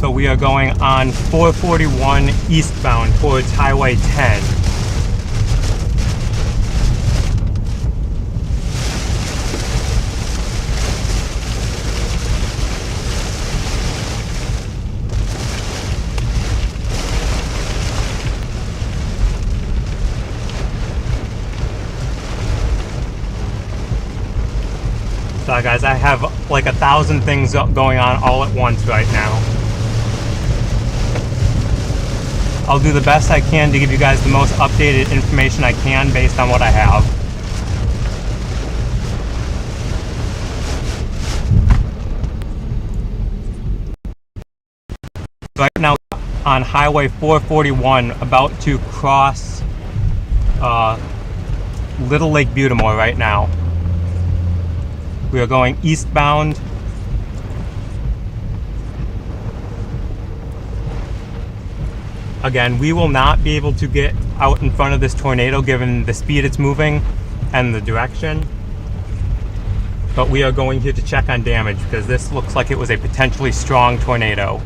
So we are going on 441 eastbound towards Highway 10. So guys, I have like 1,000 things going on all at once right now. I'll do the best I can to give you guys the most updated information I can based on what I have. Right now on Highway 441, about to cross Little Lake Butamore right now. We are going eastbound. Again, we will not be able to get out in front of this tornado given the speed it's moving and the direction. But we are going here to check on damage because this looks like it was a potentially strong tornado.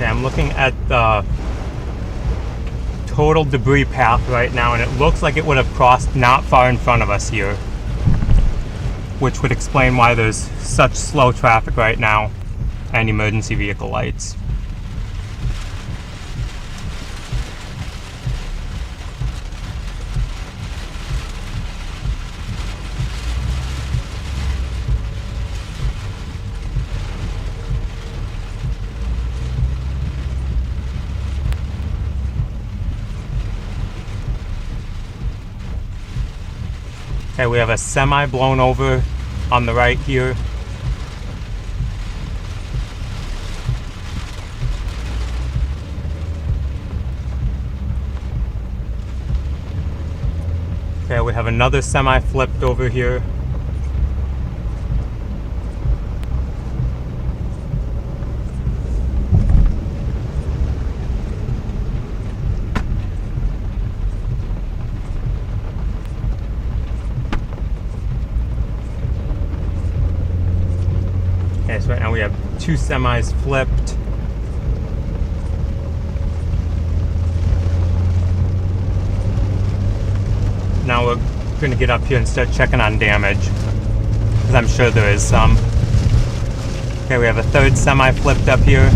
I'm looking at the total debris path right now, and it looks like it would have crossed not far in front of us here, which would explain why there's such slow traffic right now and emergency vehicle lights. Okay, we have a semi blown over on the right here. Okay, we have another semi flipped over here. Okay, so right now we have two semis flipped. Now we're going to get up here and start checking on damage, because I'm sure there is some. Okay, we have a third semi flipped up here.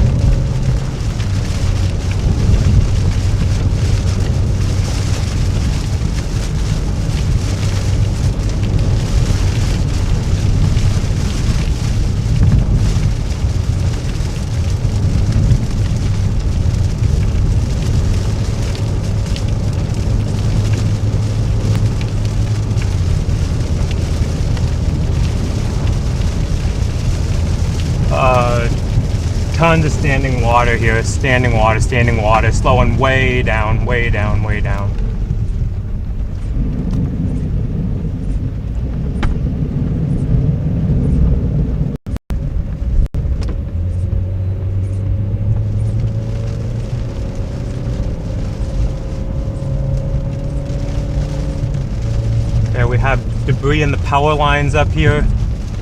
Tons of standing water here, standing water, slowing way down, way down, way down. There we have debris in the power lines up here.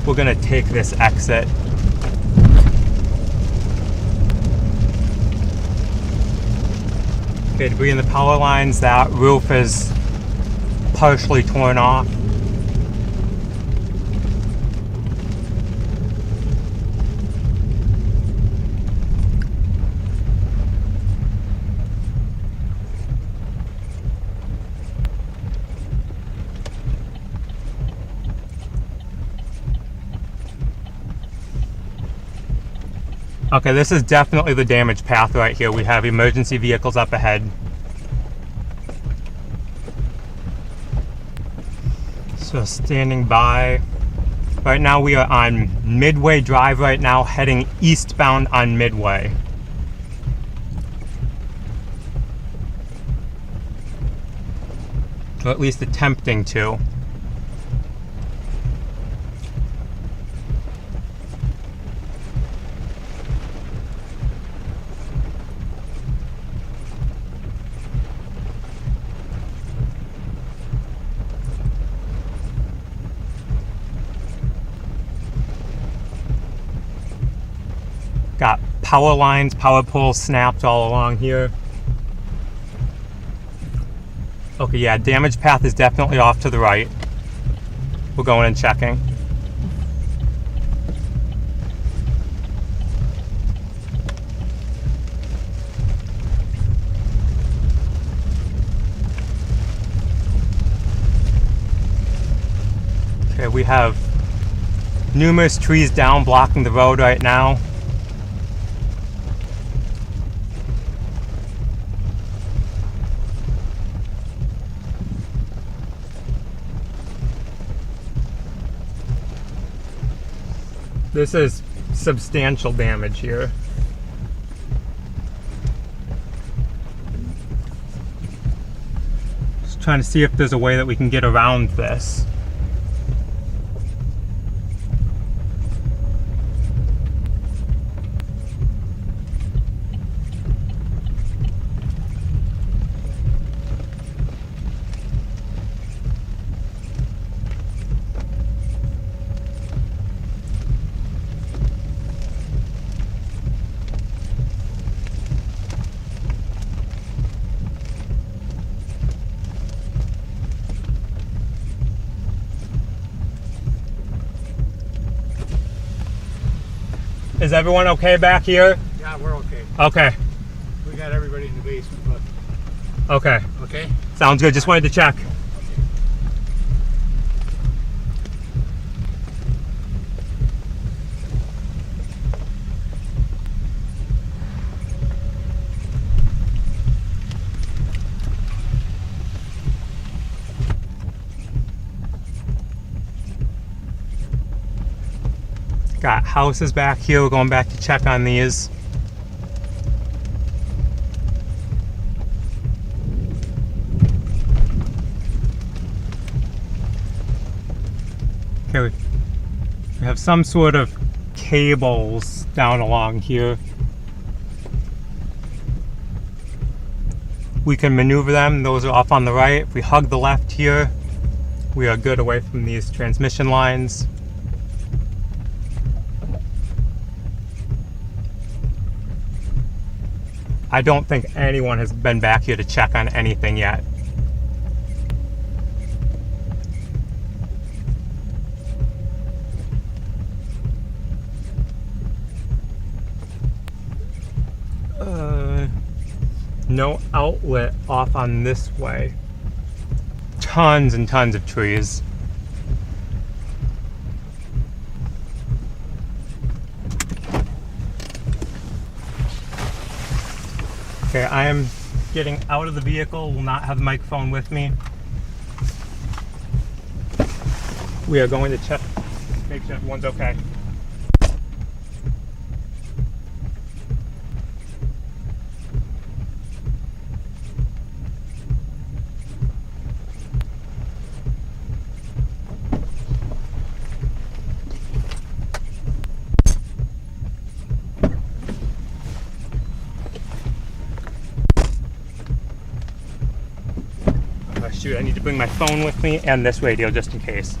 We're gonna take this exit. Okay, debris in the power lines, that roof is partially torn off. Okay, this is definitely the damage path right here. We have emergency vehicles up ahead. So standing by. Right now we are on Midway Drive right now, heading eastbound on Midway. Or at least attempting to. Got power lines, power poles snapped all along here. Okay, yeah, damage path is definitely off to the right. We're going and checking. Okay, we have numerous trees down blocking the road right now. This is substantial damage here. Just trying to see if there's a way that we can get around this. Is everyone okay back here? Yeah, we're okay. Okay. We got everybody in the basement, but Okay. okay. Sounds good. Just wanted to check. Got houses back here. We're going back to check on these. Okay, we have some sort of cables down along here. We can maneuver them. Those are off on the right. If we hug the left here, we are good away from these transmission lines. I don't think anyone has been back here to check on anything yet. No outlet off on this way. Tons and tons of trees. Okay, I am getting out of the vehicle, will not have the microphone with me. We are going to check, make sure everyone's okay. Shoot, I need to bring my phone with me and this radio just in case.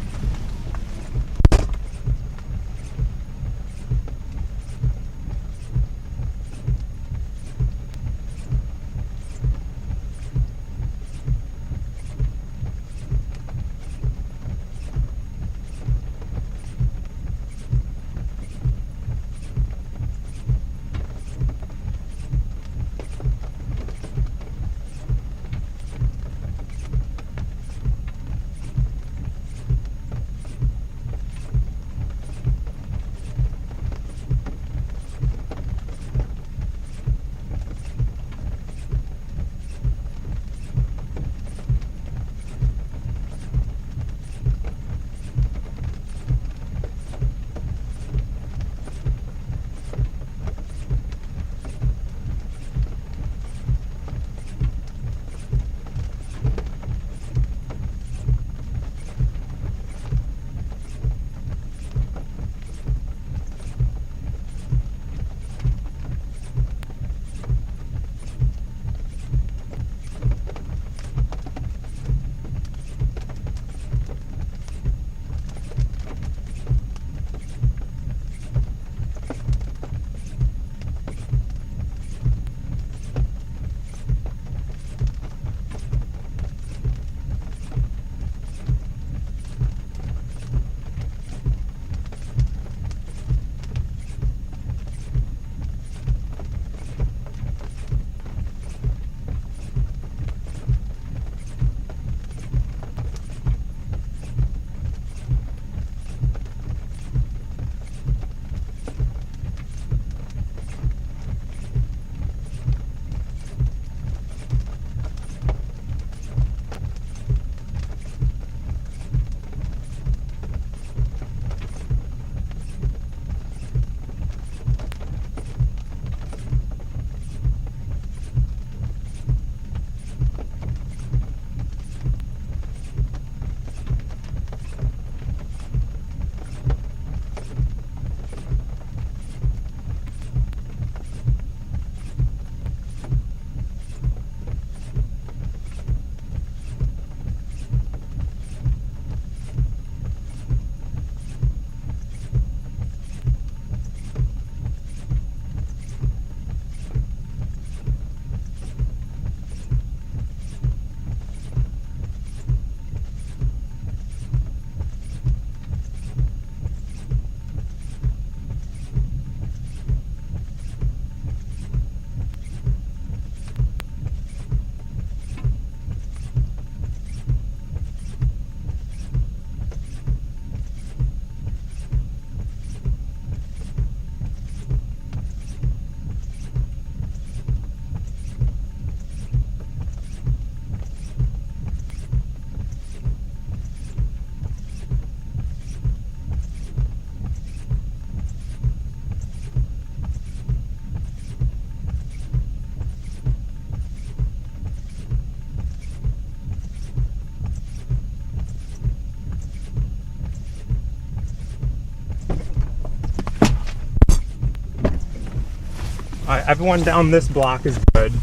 Alright, everyone down this block is good.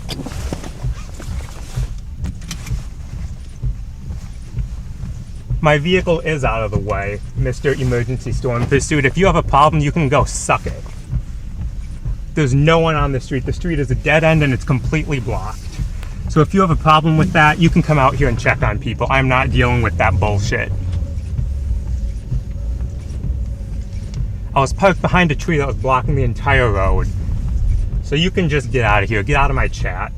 My vehicle is out of the way, Mr. Emergency Storm Pursuit. If you have a problem, you can go suck it. There's no one on the street. The street is a dead end and it's completely blocked. So if you have a problem with that, you can come out here and check on people. I'm not dealing with that bullshit. I was parked behind a tree that was blocking the entire road. So you can just get out of here. Get out of my chat.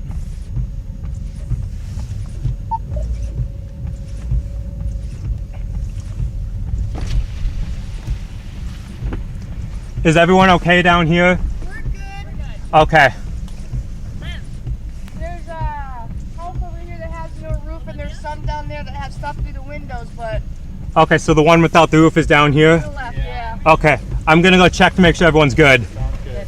Is everyone okay down here? We're good. Okay. There's a house over here that has no roof, and there's some down there that have stuff through the windows, but Okay, so the one without the roof is down to here? the left, yeah. Okay. I'm gonna go check to make sure everyone's good. Sounds good.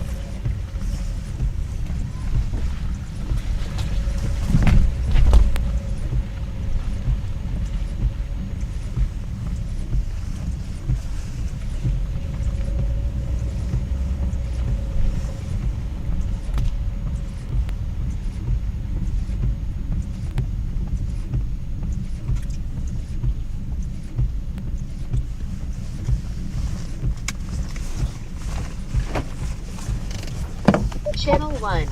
Channel 1.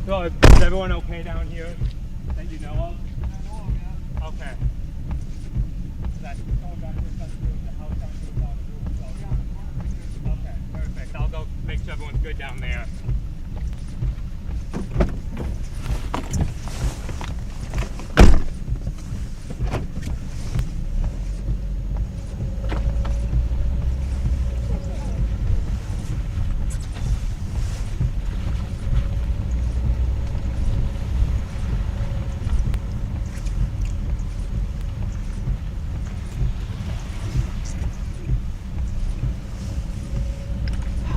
So is everyone okay down here that you know of? Okay. That's going back to the house on the roof. Okay, perfect. I'll go make sure everyone's good down there.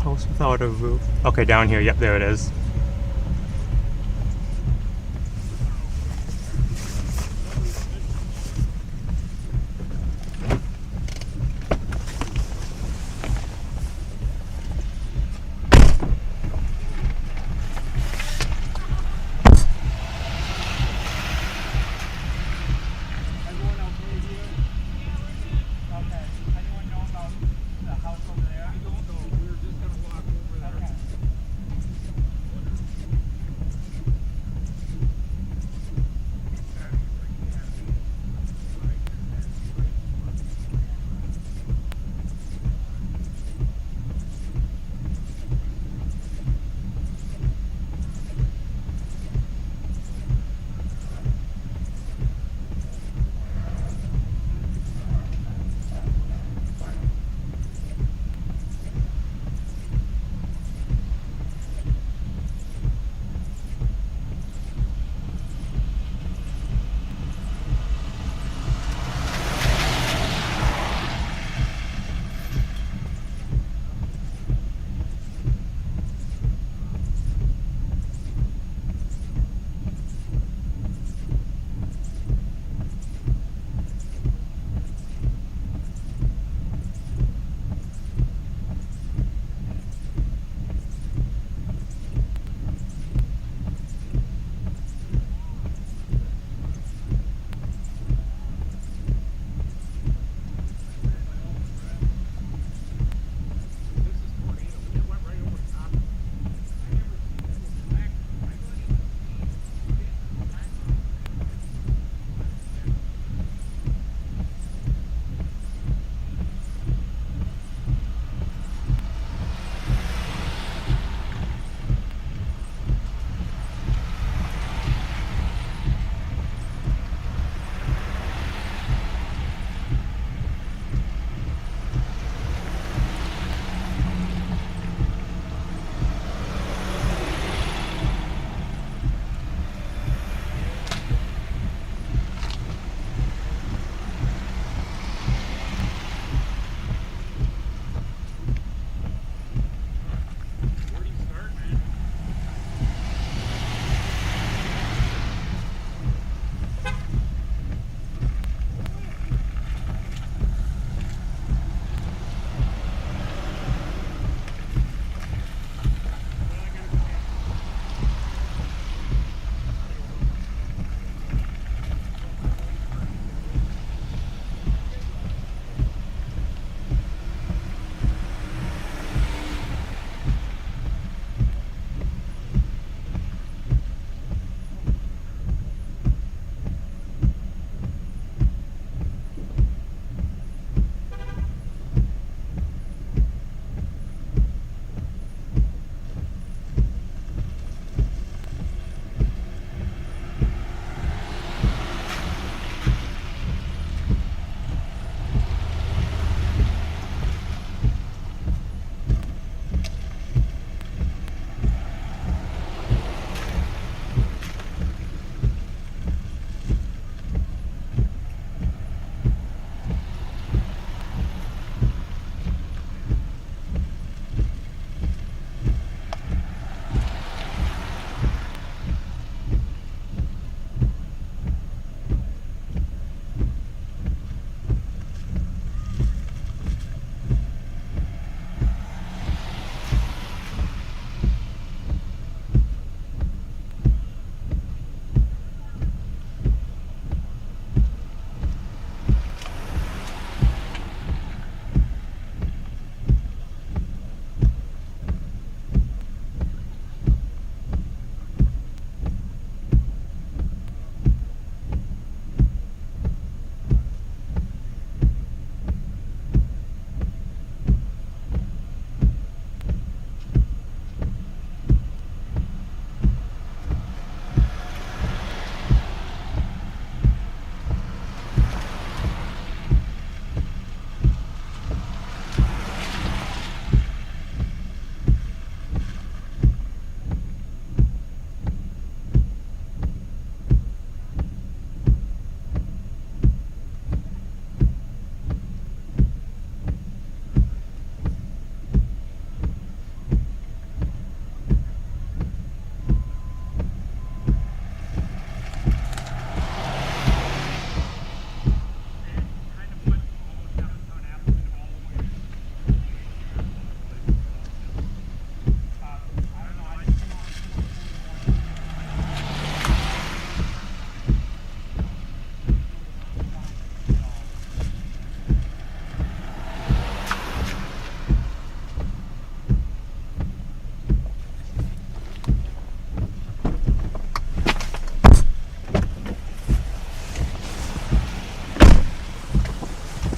House without a roof. Okay, down here. Yep, there it is. Everyone okay here? Okay. Anyone know about the house over there? I don't know. We're just gonna walk over there. Okay.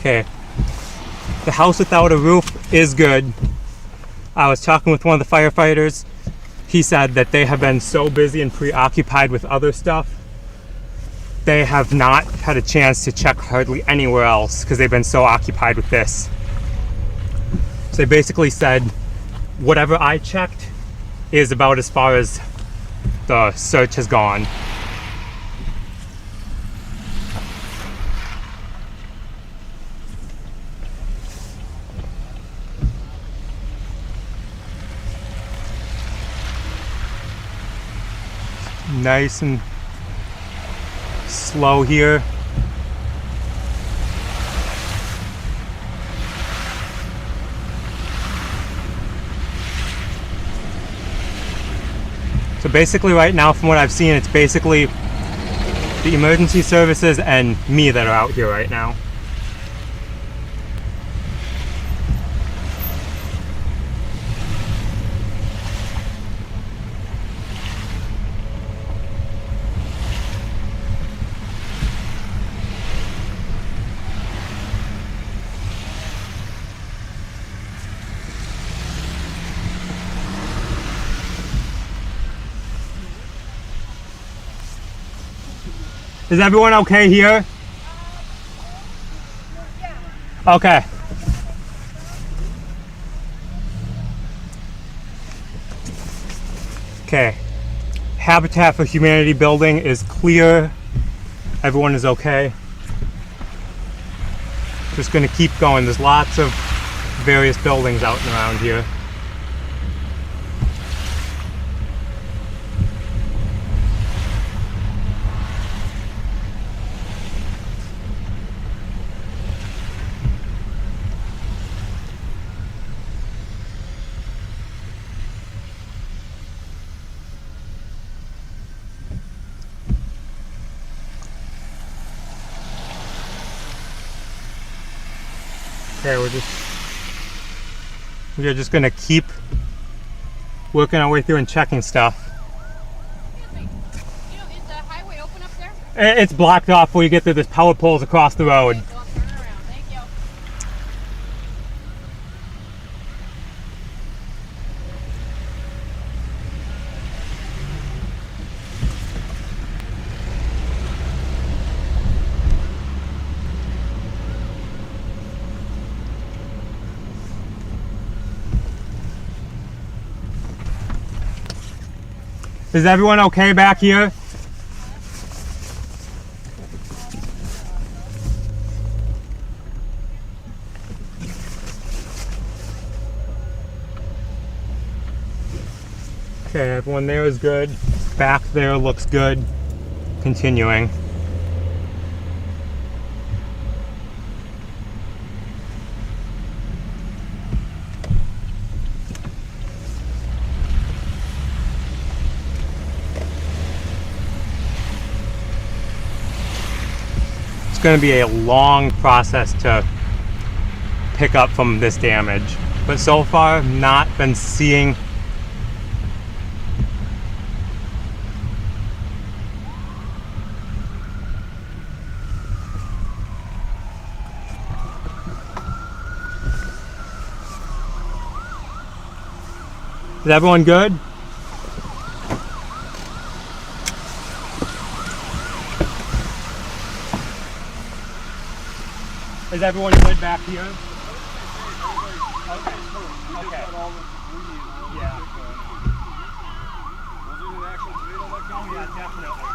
Okay. The house without a roof is good. I was talking with one of the firefighters. He said that they have been so busy and preoccupied with other stuff, they have not had a chance to check hardly anywhere else because they've been so occupied with this. So they basically said, whatever I checked is about as far as the search has gone. Nice and slow here. So basically right now, from what I've seen, it's basically the emergency services and me that are out here right now. Is everyone okay here? Okay. Okay. Habitat for Humanity building is clear. Everyone is okay. Just gonna keep going. There's lots of various buildings out and around here. Okay, we're just gonna keep working our way through and checking stuff. Excuse me. Is the highway open up there? It's blocked off before you get through. There's power poles across the road. So I'll turn around. Thank you. Is everyone okay back here? Okay, everyone there is good. Back there looks good. Continuing. It's going to be a long process to pick up from this damage, but so far not been seeing Is everyone good? Is everyone good back here? Okay. Okay. Yeah. Oh yeah, definitely.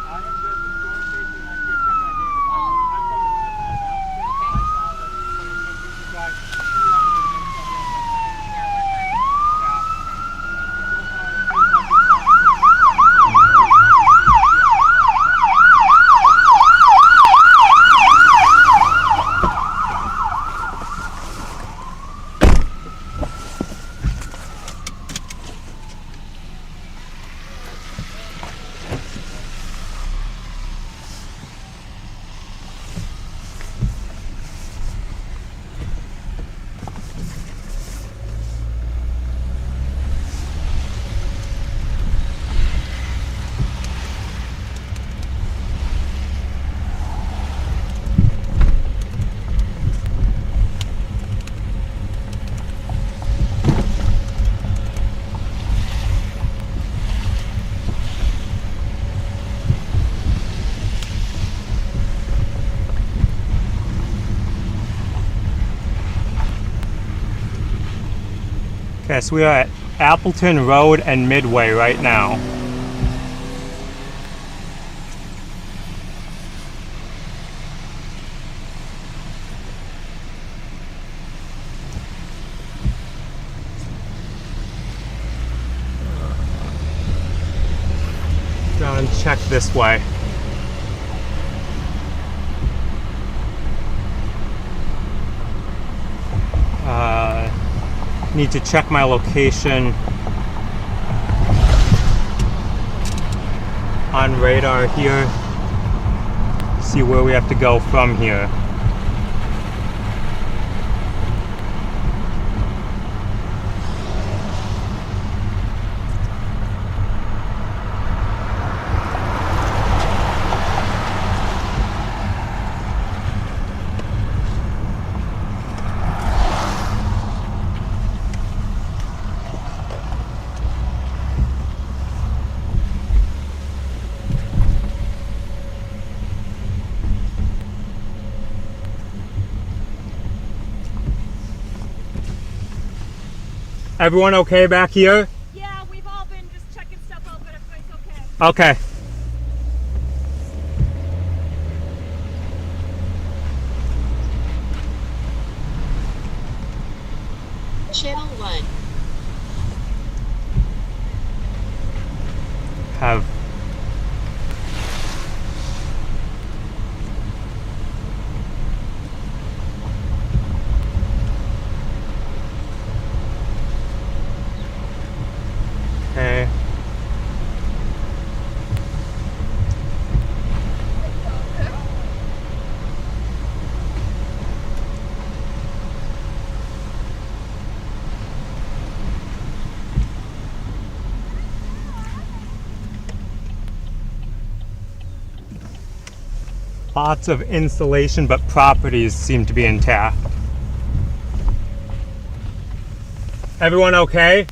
I am just in storm station. I'm here checking on damage. I'm from the north side of Appleton. I saw that from the drive. Okay, so we are at Appleton Road and Midway right now. John, check this way. Need to check my location on radar here. See where we have to go from here. Everyone okay back here? Yeah, we've all been just checking stuff out, but everything's okay. Okay. Channel 1. Have okay. Lots of insulation, but properties seem to be intact. Everyone okay?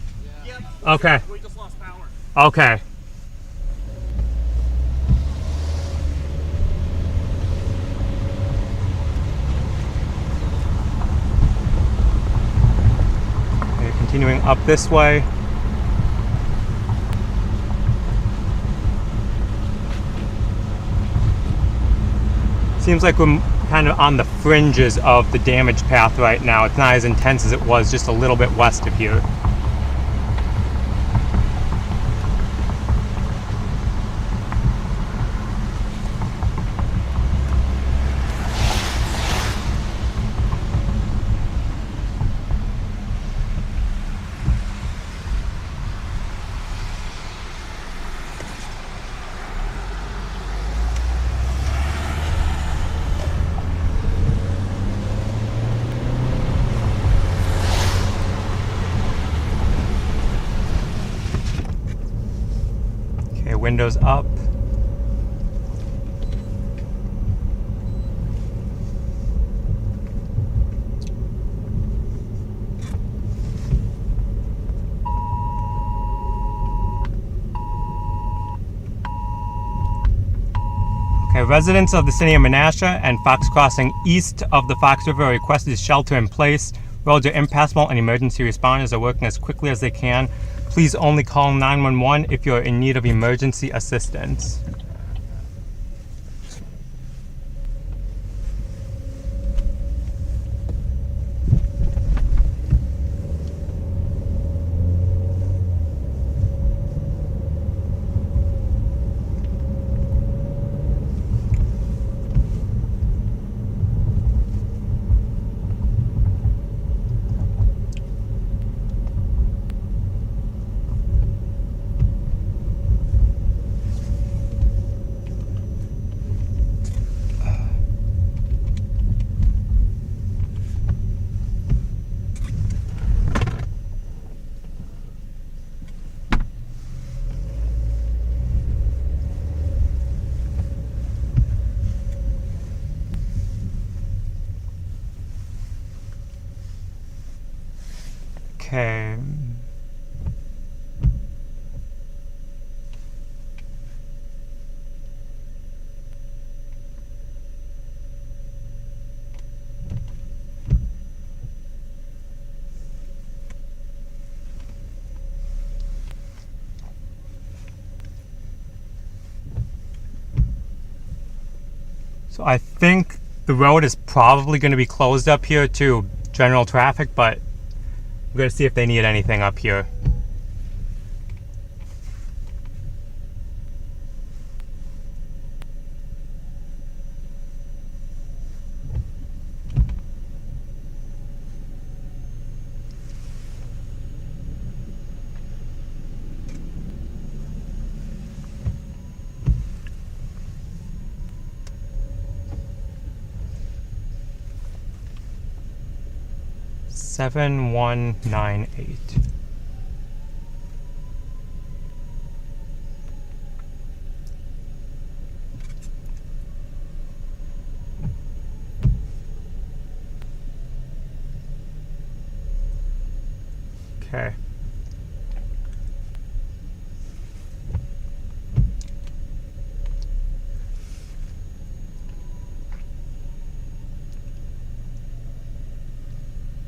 Yep. Okay. We just lost power. Okay. Okay, continuing up this way. Seems like we're kind of on the fringes of the damage path right now. It's not as intense as it was just a little bit west of here. Okay, windows up. Okay, residents of the city of Menasha and Fox Crossing east of the Fox River are requested to shelter in place. Roads are impassable and emergency responders are working as quickly as they can. Please only call 911 if you're in need of emergency assistance. Okay. So I think the road is probably going to be closed up here to general traffic, but we're going to see if they need anything up here. Seven 198. Okay.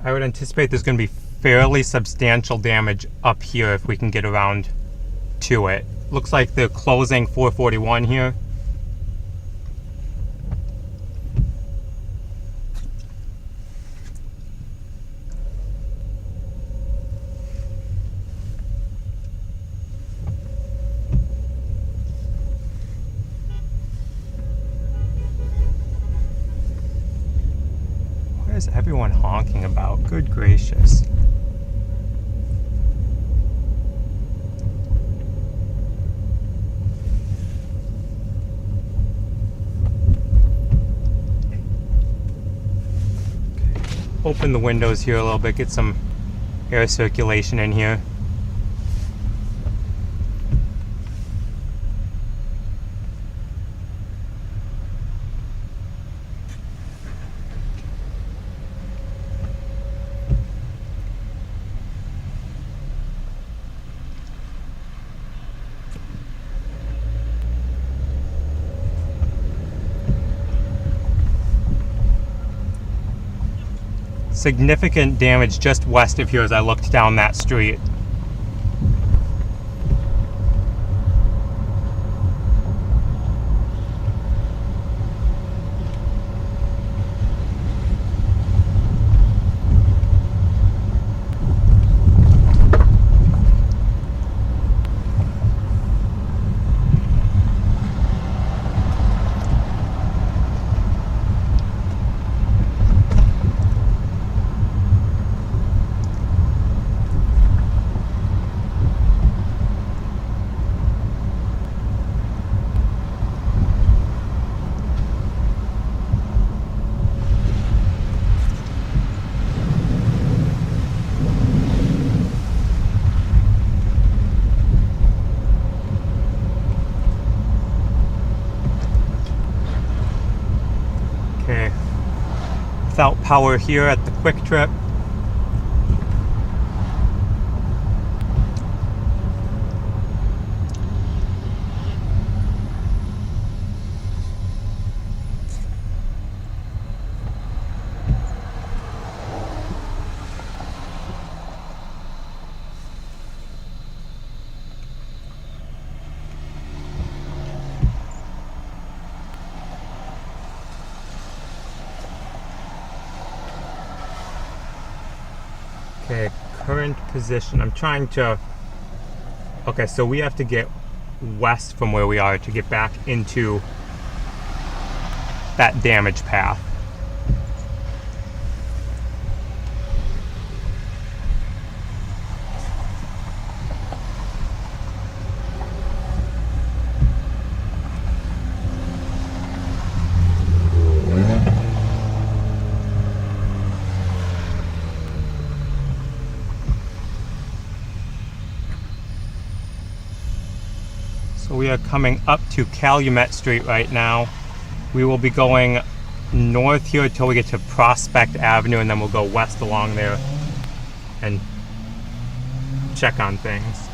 I would anticipate there's going to be fairly substantial damage up here if we can get around to it. Looks like they're closing 441 here. What is everyone honking about? Good gracious. Open the windows here a little bit, get some air circulation in here. Significant damage just west of here as I looked down that street. Without power here at the Quick Trip. Okay, current position. I'm trying to... Okay, so we have to get west from where we are to get back into that damage path. So we are coming up to Calumet Street right now. We will be going north here until we get to Prospect Avenue, and then we'll go west along there and check on things.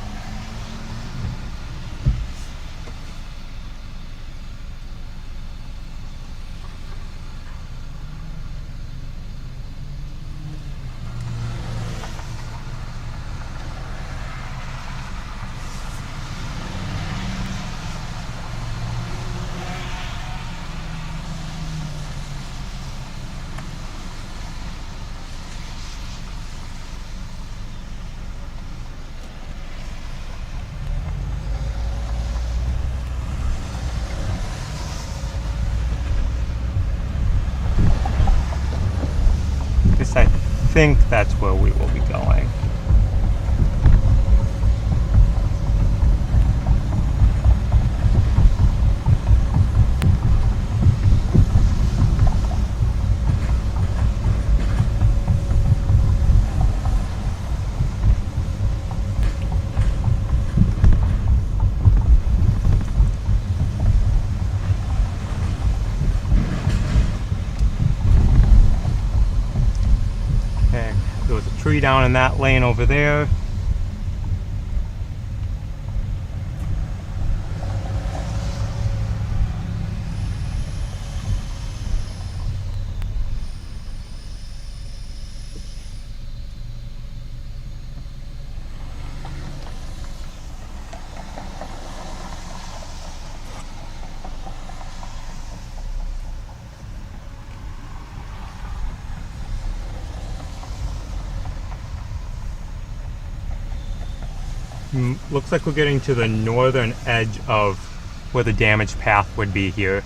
think that's where we will be going. Okay, there was a tree down in that lane over there. Looks like we're getting to the northern edge of where the damaged path would be here.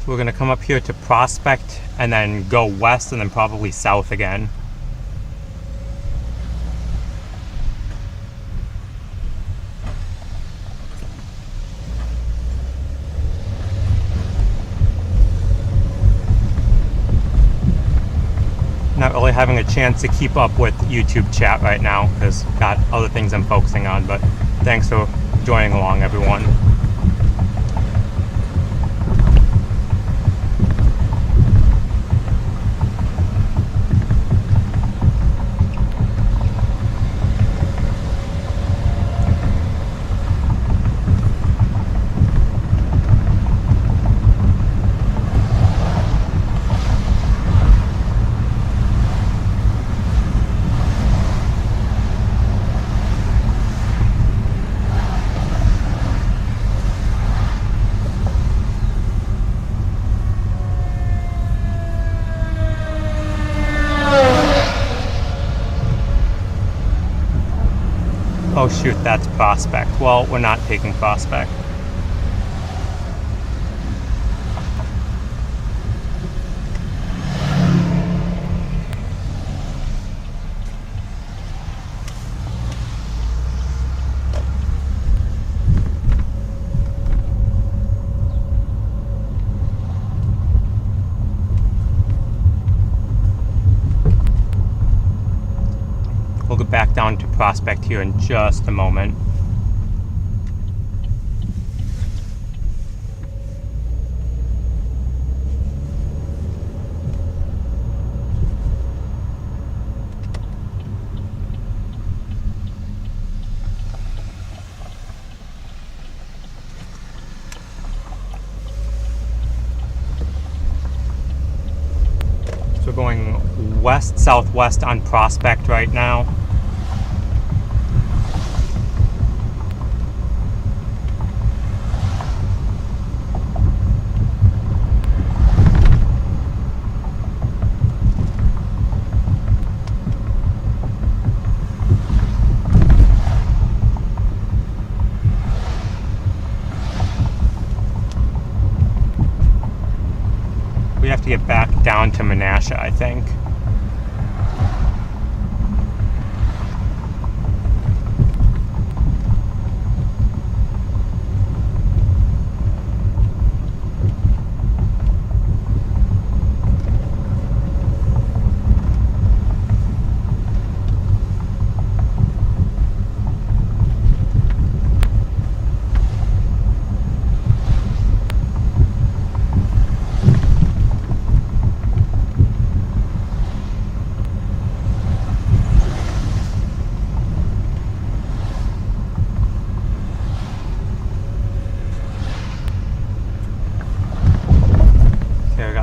So we're going to come up here to Prospect and then go west and then probably south again. Not really having a chance to keep up with YouTube chat right now because got other things I'm focusing on, but thanks for joining along, everyone. Oh shoot, that's Prospect. Well, we're not taking Prospect. We'll get back down to Prospect here in just a moment. So we're going west-southwest on Prospect right now. We have to get back down to Menasha, I think.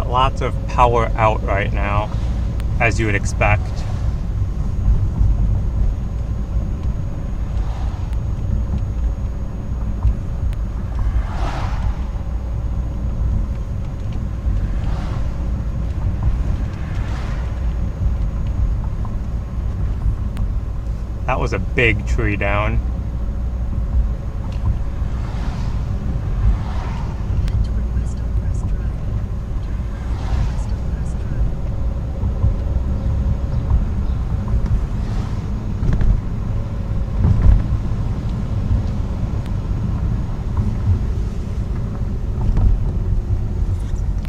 Lots of power out right now, as you would expect. was a big tree down.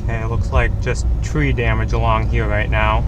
Okay, it looks like just tree damage along here right now.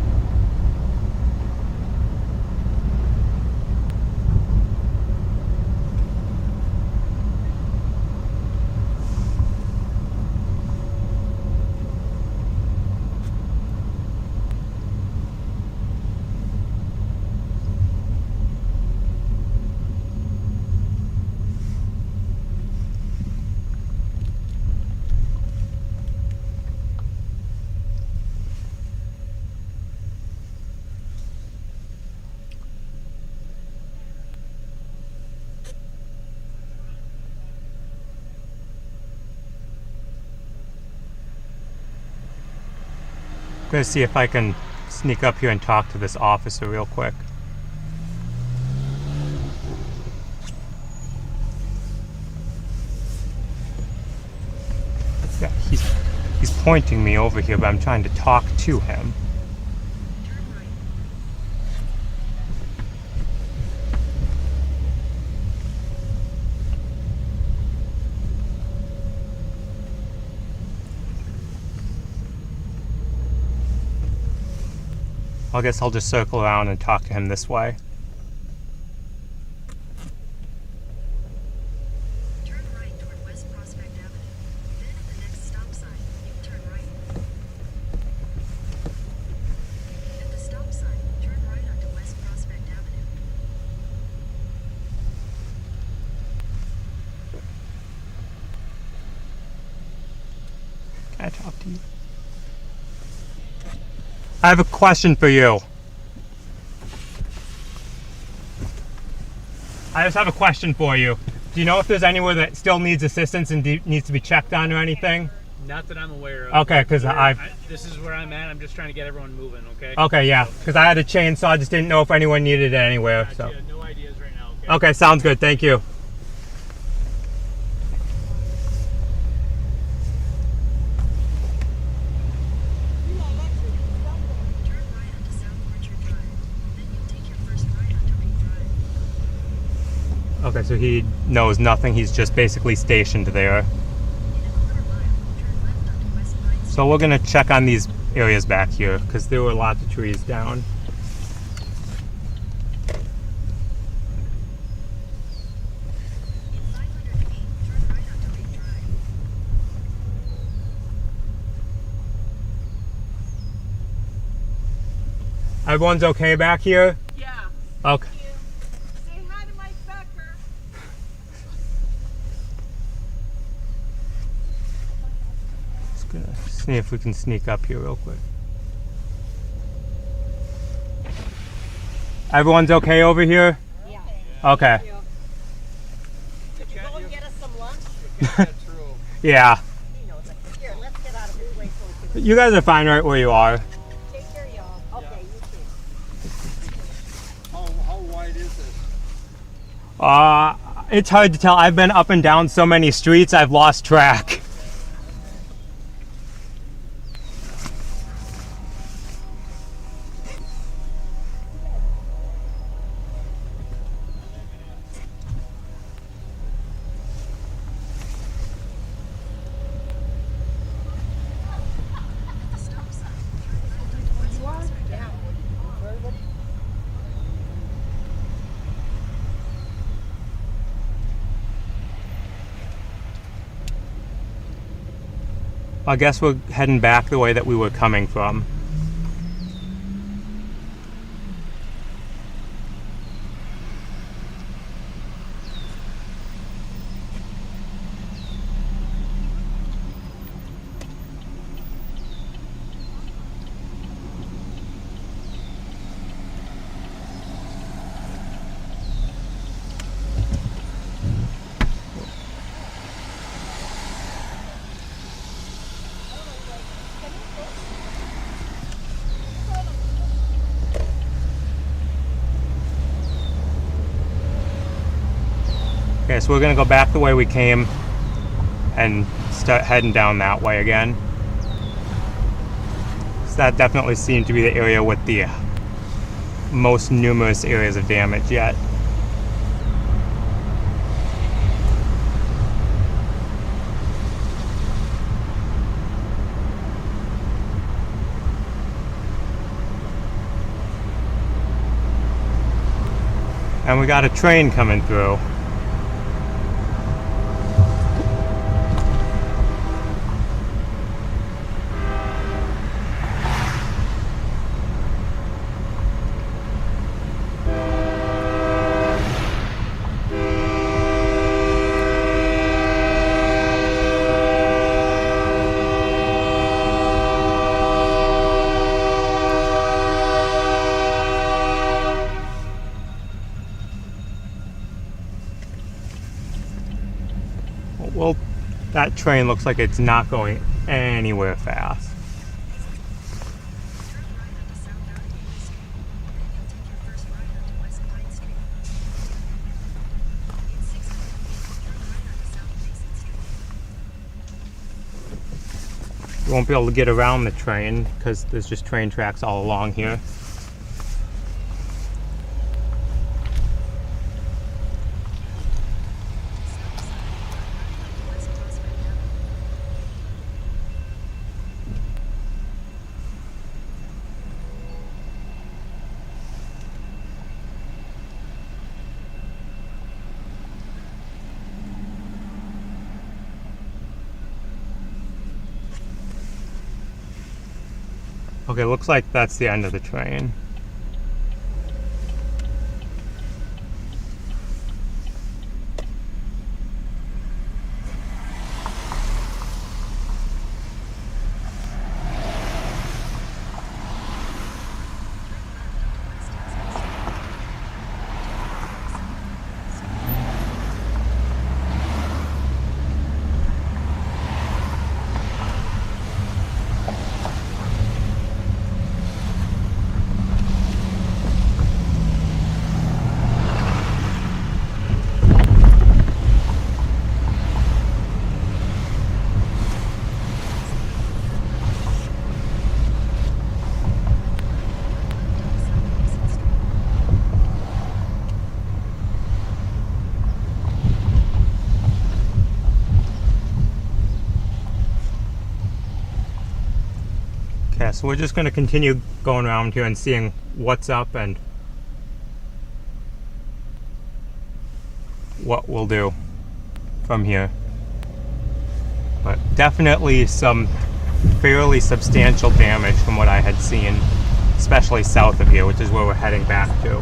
I'm gonna see if I can sneak up here and talk to this officer real quick. Yeah, he's pointing me over here, but I'm trying to talk to him. I guess I'll just circle around and talk to him this way. Turn right toward West Prospect Avenue. Then at the next stop sign, you turn right. At the stop sign, turn right onto West Prospect Avenue. Can I talk to you? I have a question for you. I just have a question for you. Do you know if there's anywhere that still needs assistance and needs to be checked on or anything? Not that I'm aware of. Okay, because This is where I'm at. I'm just trying to get everyone moving, okay? Okay, yeah, because I had a chainsaw. I just didn't know if anyone needed it anywhere. So. Gotcha. No ideas right now, okay? Okay, sounds good. Thank you. Turn right onto South Orchard Drive. Then you'll take your first right onto Reed Drive. Okay, so he knows nothing. He's just basically stationed there. In a quarter mile, turn left onto West Pine Street. So we're gonna check on these areas back here because there were lots of trees down. In 500 feet, turn right onto Reed Drive. Everyone's okay back here? Yeah. Okay. Say hi to Mike Becker. Just gonna see if we can sneak up here real quick. Everyone's okay over here? Yeah. Okay. Could you go and get us some lunch? Yeah. He knows it. Here, let's get out of his way so we can You guys are fine right where you are. take care of y'all. Okay, you too. How wide is this? It's hard to tell. I've been up and down so many streets, I've lost track. At the stop sign, turn left onto West Prospect Avenue. I guess we're heading back the way that we were coming from. Okay, so we're gonna go back the way we came and start heading down that way again. So that definitely seemed to be the area with the most numerous areas of damage yet. And we got a train coming through. Well, that train looks like it's not going anywhere fast. Turn right onto South Allegheny Street. Then you'll take your first right onto West Pine Street. In 600 feet, turn right onto South Mason Street. You won't be able to get around the train because there's just train tracks all along here. West Prospect Avenue. Okay, looks like that's the end of the train. Okay, so we're just going to continue going around here and seeing what's up and what we'll do from here. But definitely some fairly substantial damage from what I had seen, especially south of here, which is where we're heading back to.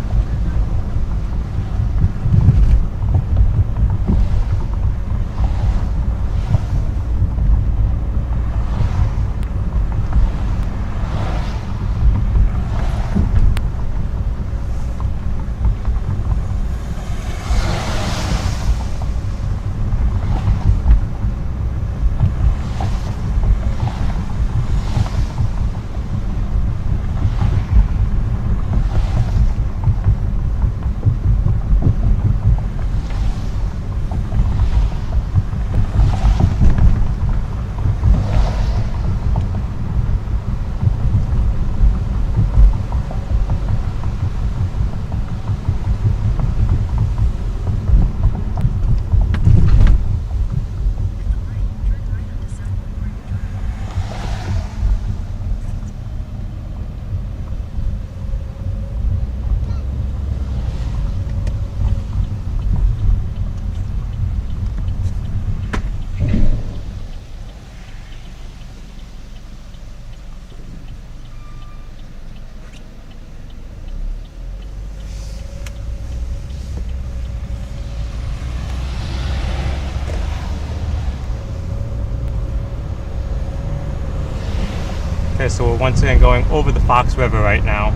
Okay, so we're once again going over the Fox River right now,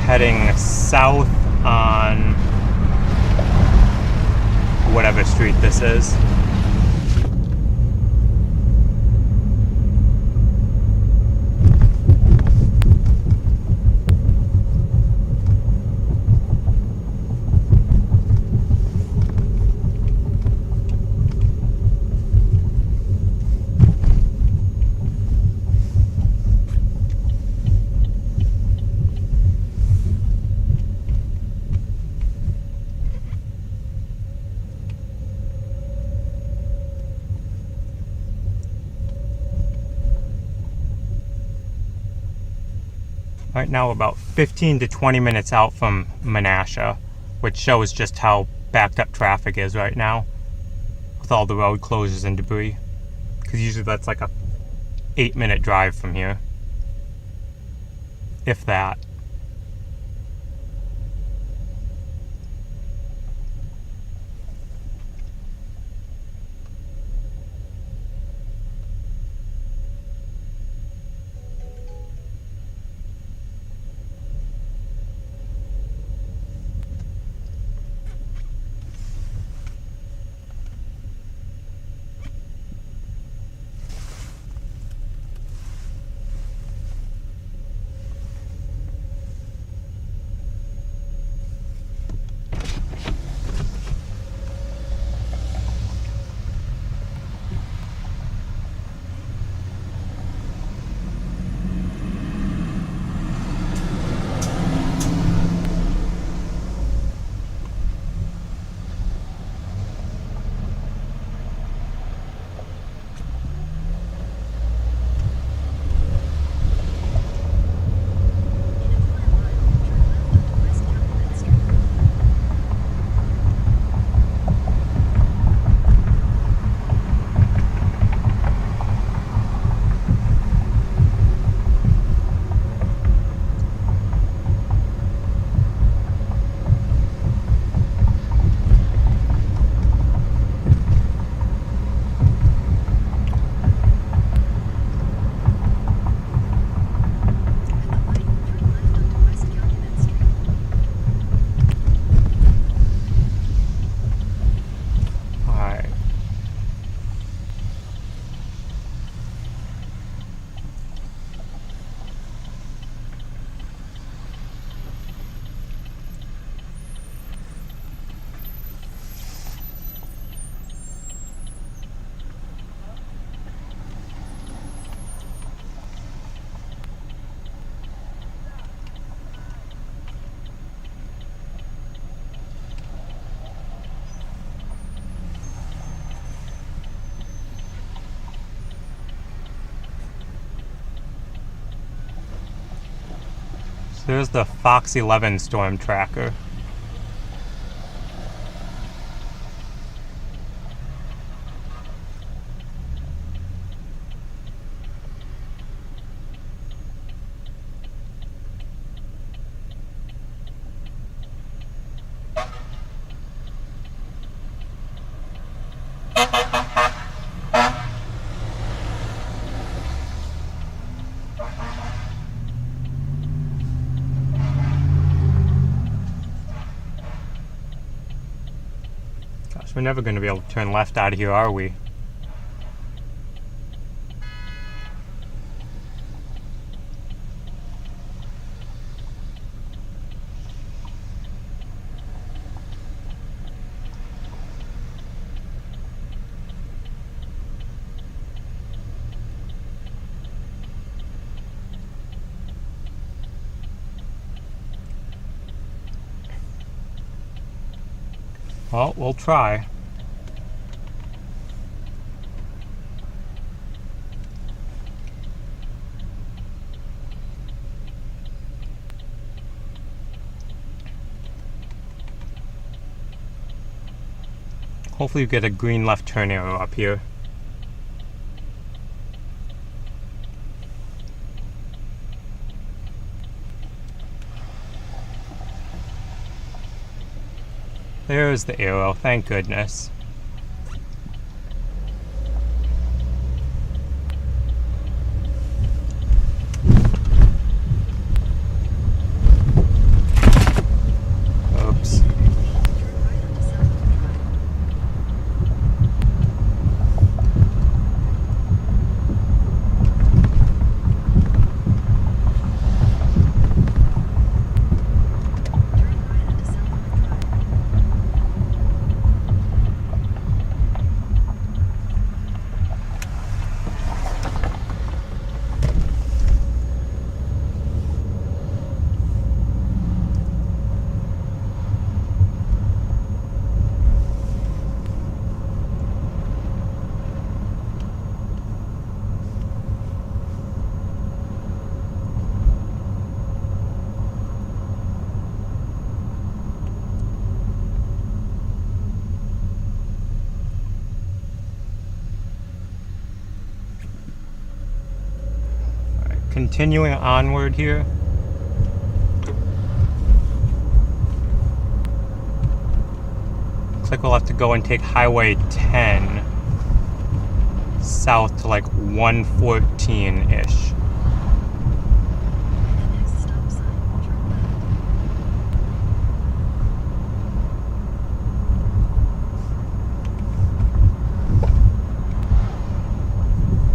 heading south on whatever street this is. Right now, about 15 to 20 minutes out from Menasha, which shows just how backed up traffic is right now with all the road closures and debris. Because usually that's like a 8-minute drive from here, if that. There's the Fox 11 storm tracker. Gosh, we're never going to be able to turn left out of here, are we? Well, we'll try. Hopefully you get a green left turn arrow up here. There's the arrow, thank goodness. Oops. continuing onward here. Looks like we'll have to go and take Highway 10 south to like 114-ish. The next stop sign, turn left.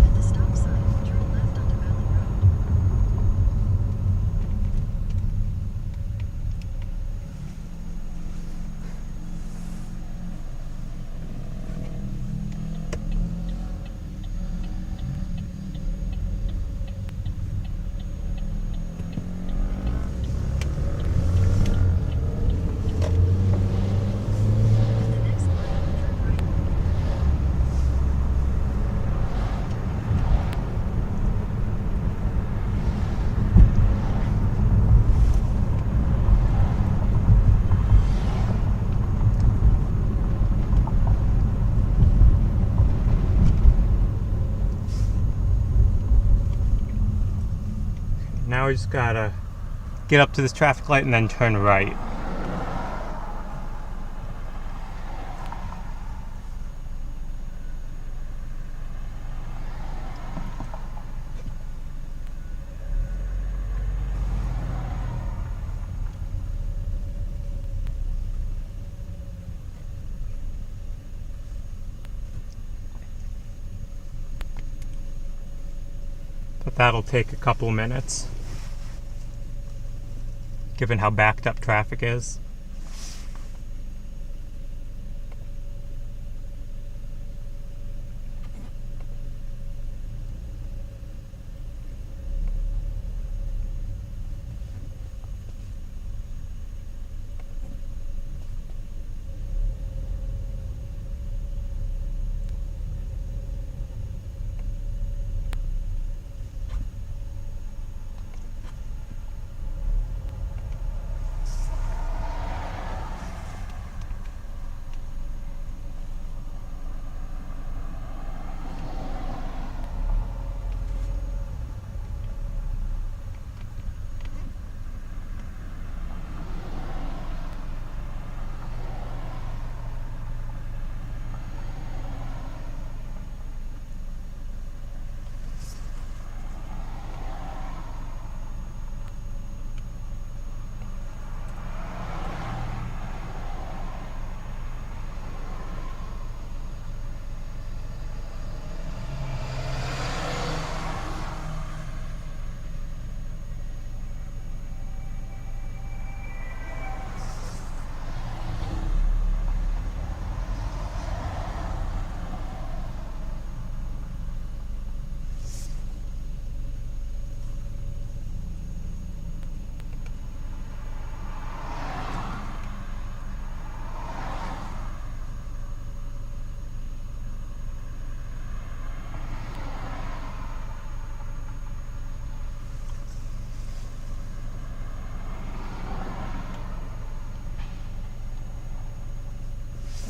At the stop sign, turn left onto Valley Road. At the next line, turn right. Now we just gotta get up to this traffic light and then turn right. But that'll take a couple minutes, given how backed up traffic is.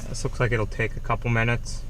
This looks like it'll take a couple minutes.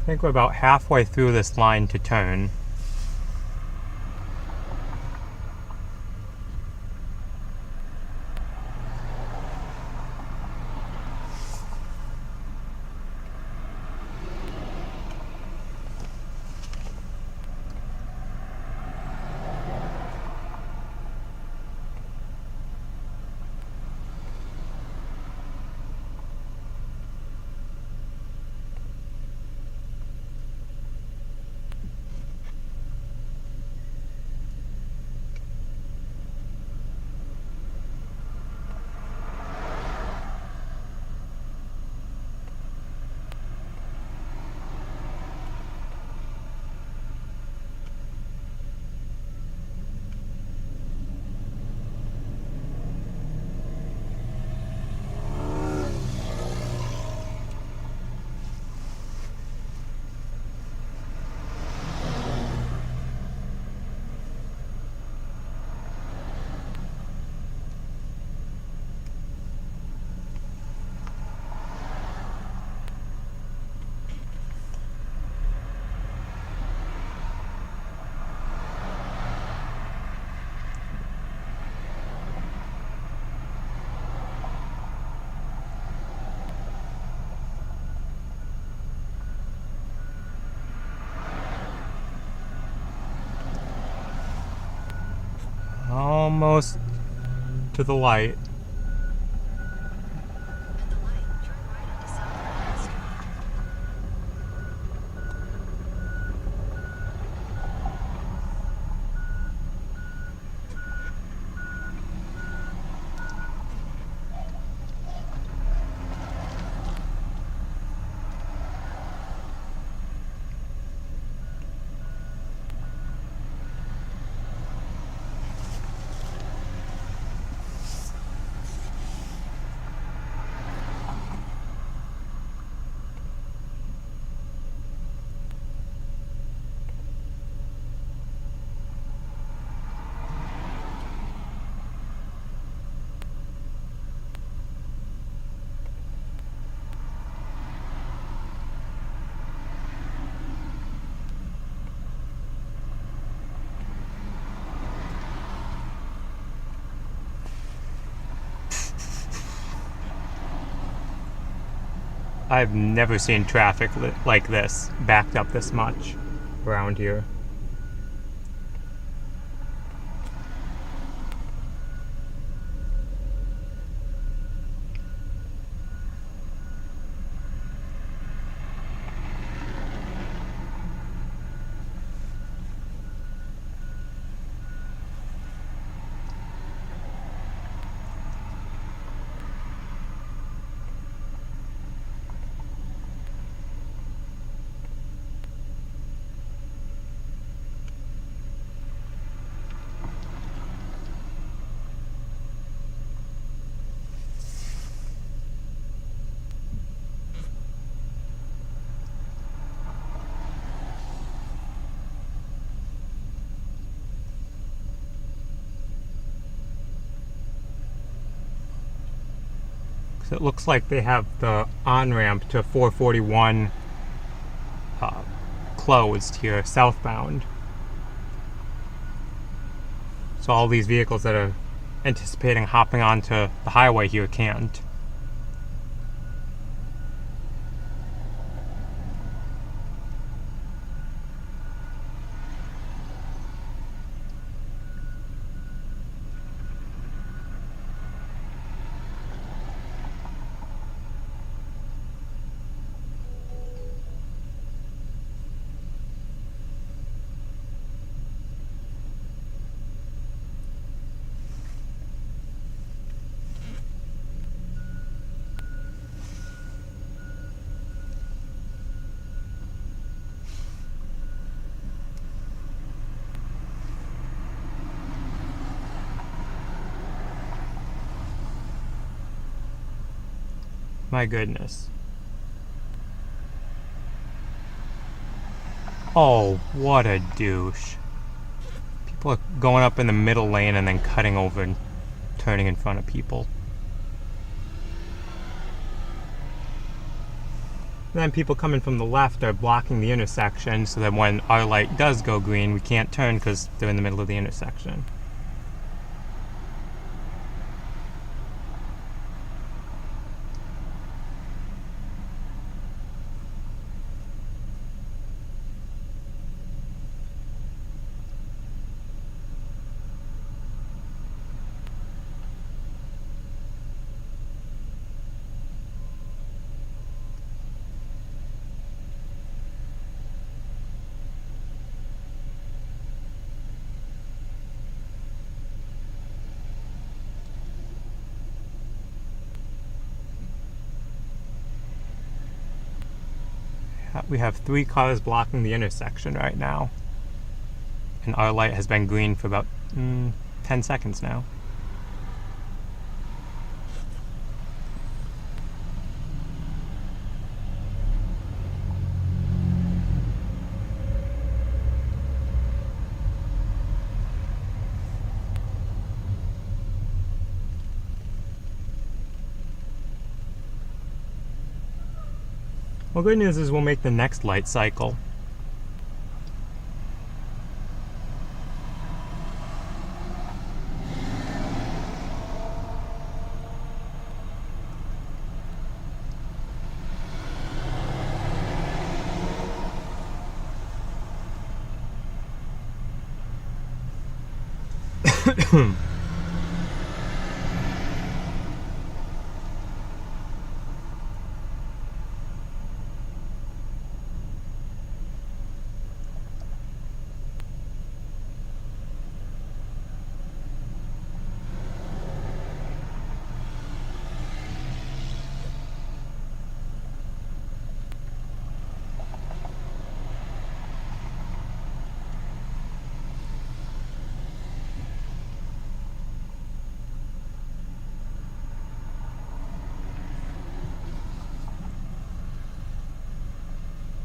think we're about halfway through this line to turn. Almost to the light. At the light, turn right onto South Street. I've never seen traffic like this, backed up this much around here. So it looks like they have the on-ramp to 441 closed here, southbound. So all these vehicles that are anticipating hopping onto the highway here can't. My goodness. Oh, what a douche. People are going up in the middle lane and then cutting over and turning in front of people. then people coming from the left are blocking the intersection, so that when our light does go green, we can't turn because they're in the middle of the intersection. We have 3 cars blocking the intersection right now. And our light has been green for about 10 seconds now. Well, good news is we'll make the next light cycle.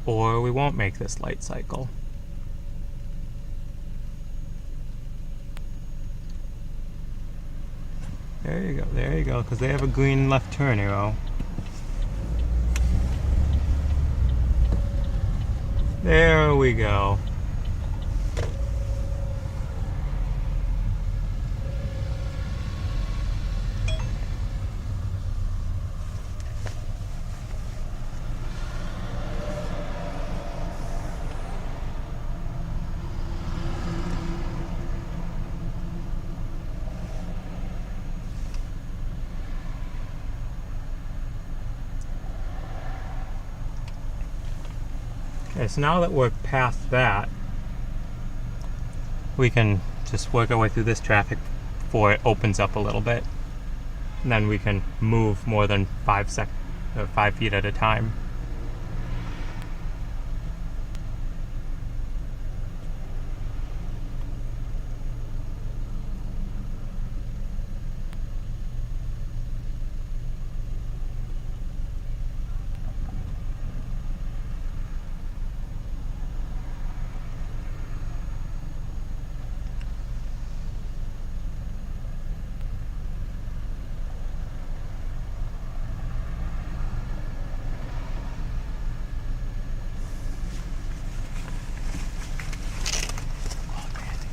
Or we won't make this light cycle. There you go, because they have a green left turn arrow. There we go. Okay, so now that we're past that, we can just work our way through this traffic before it opens up a little bit. And then we can move more than 5 feet at a time.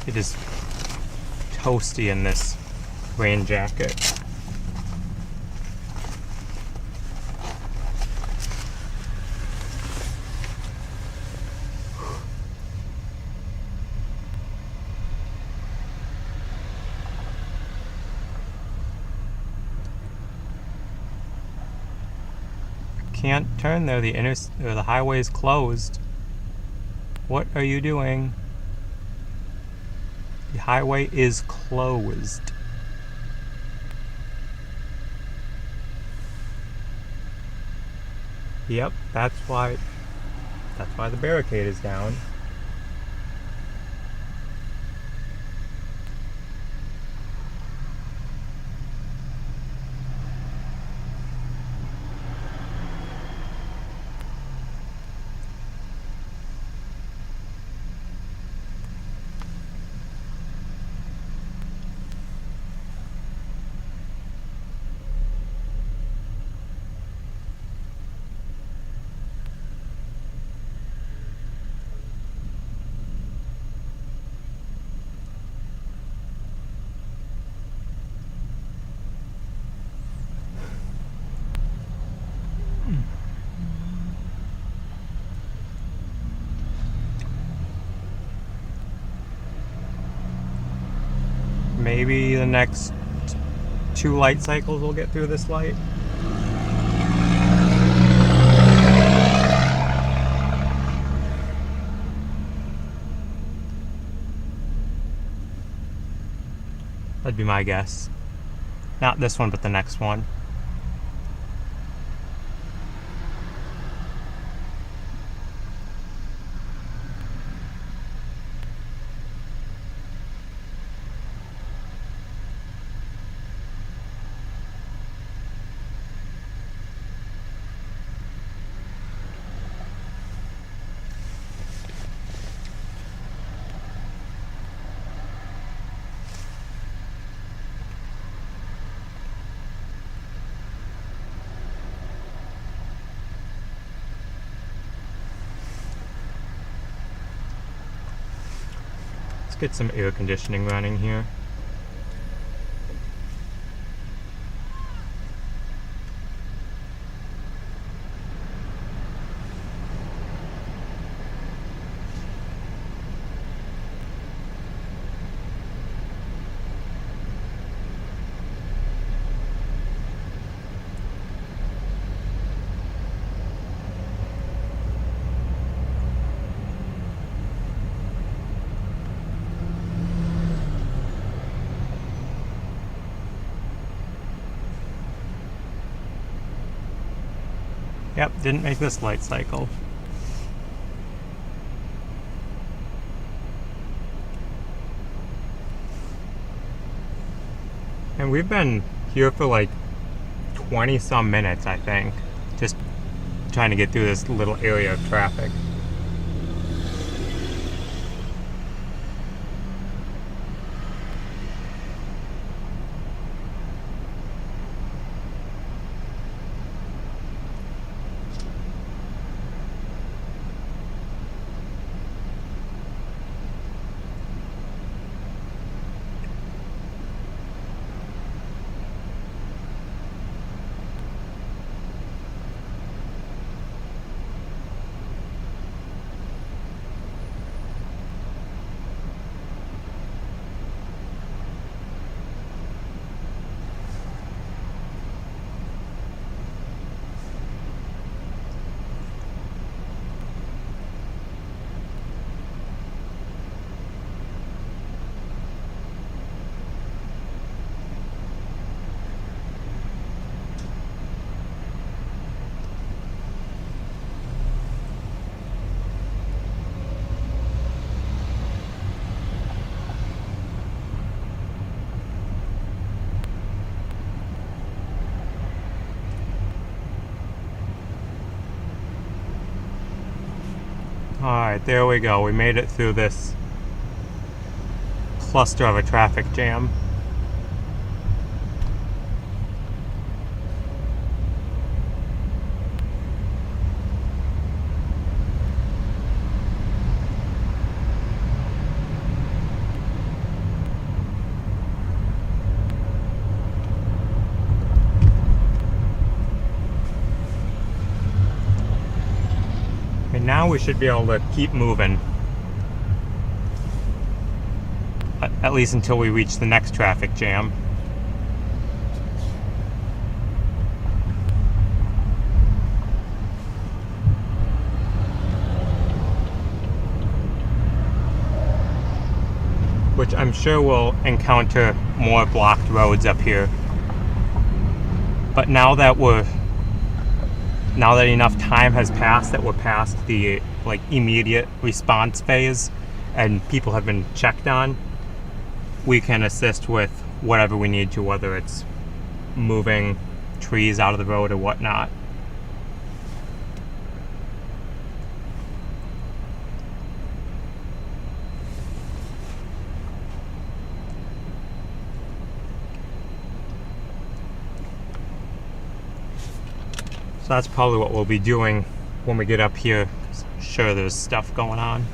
It is toasty in this rain jacket. Can't turn there. The highway is closed. What are you doing? The highway is closed. Yep, that's why the barricade is down. maybe the next 2 light cycles will get through this light. That'd be my guess. Not this one, but the next one. Get some air conditioning running here. Yep, didn't make this light cycle. And we've been here for like 20 some minutes, I think, just trying to get through this little area of traffic. Alright, there we go. We made it through this cluster of a traffic jam. And now we should be able to keep moving. At least until we reach the next traffic jam. Which I'm sure we'll encounter more blocked roads up here. But now that enough time has passed, that we're past the immediate response phase and people have been checked on, we can assist with whatever we need to, whether it's moving trees out of the road or whatnot. So that's probably what we'll be doing when we get up here. Sure, there's stuff going on.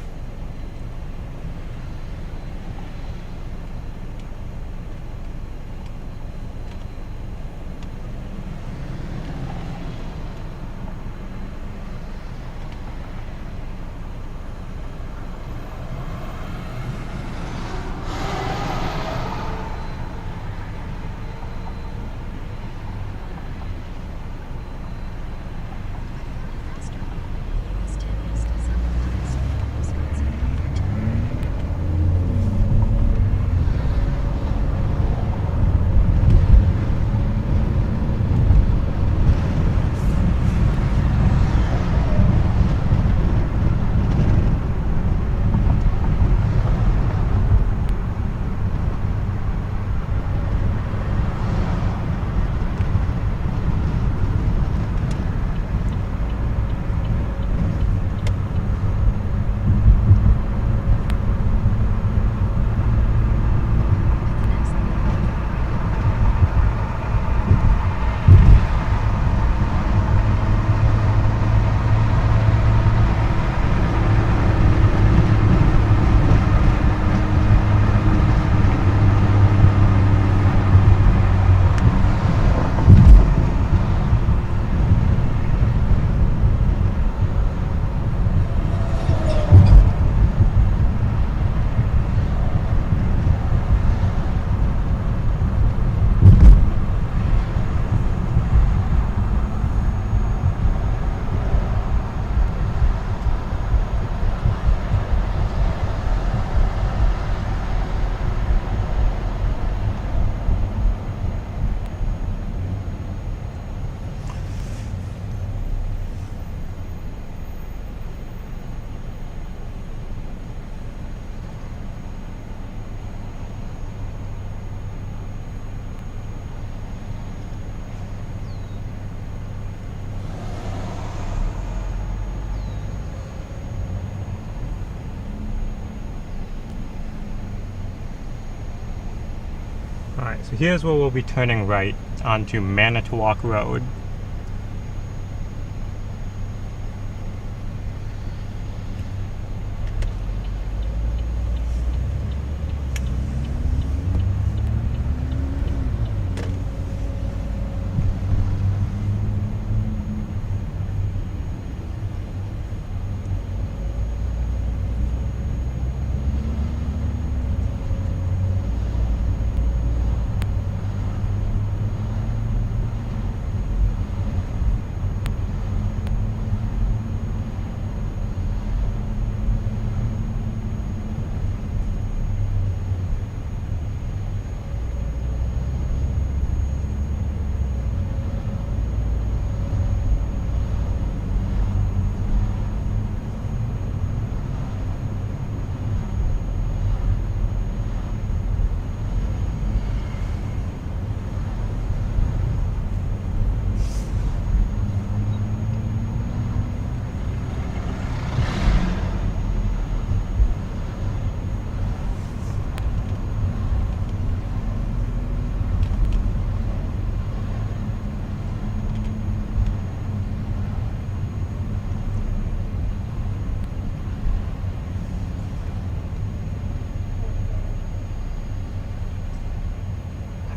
So here's where we'll be turning right onto Manitowoc Road.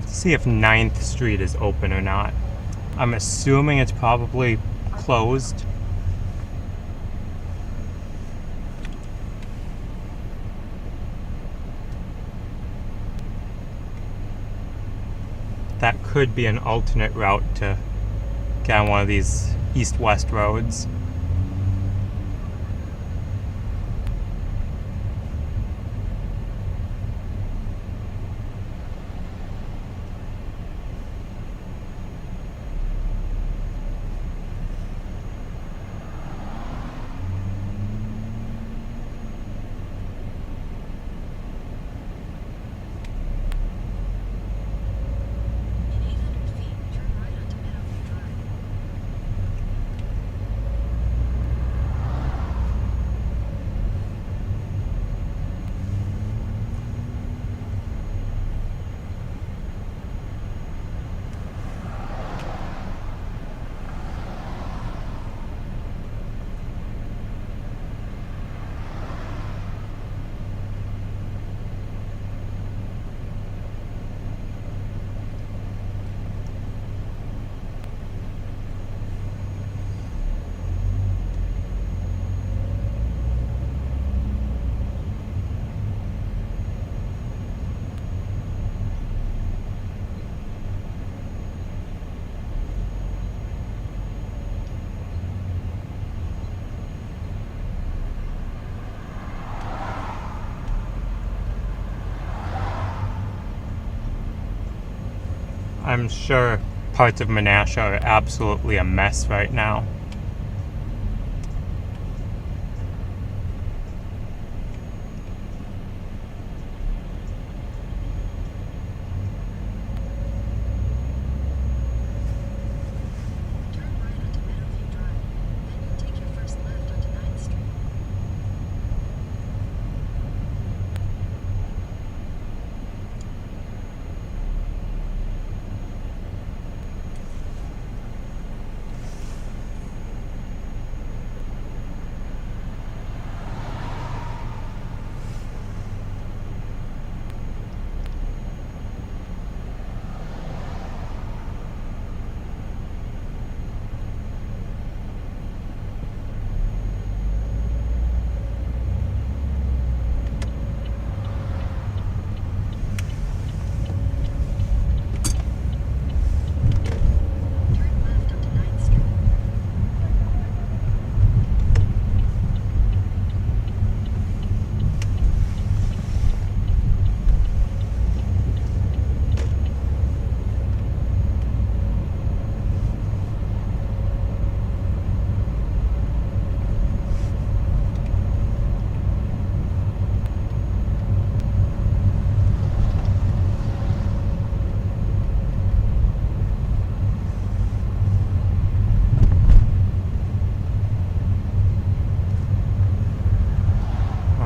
See if 9th Street is open or not. I'm assuming it's probably closed. That could be an alternate route to get on one of these east-west roads. In 800 feet, turn right onto Meadowview Drive. I'm sure parts of Menasha are absolutely a mess right now. Turn right onto Meadowview Drive. Then you'll take your first left onto 9th Street. Turn left onto 9th Street.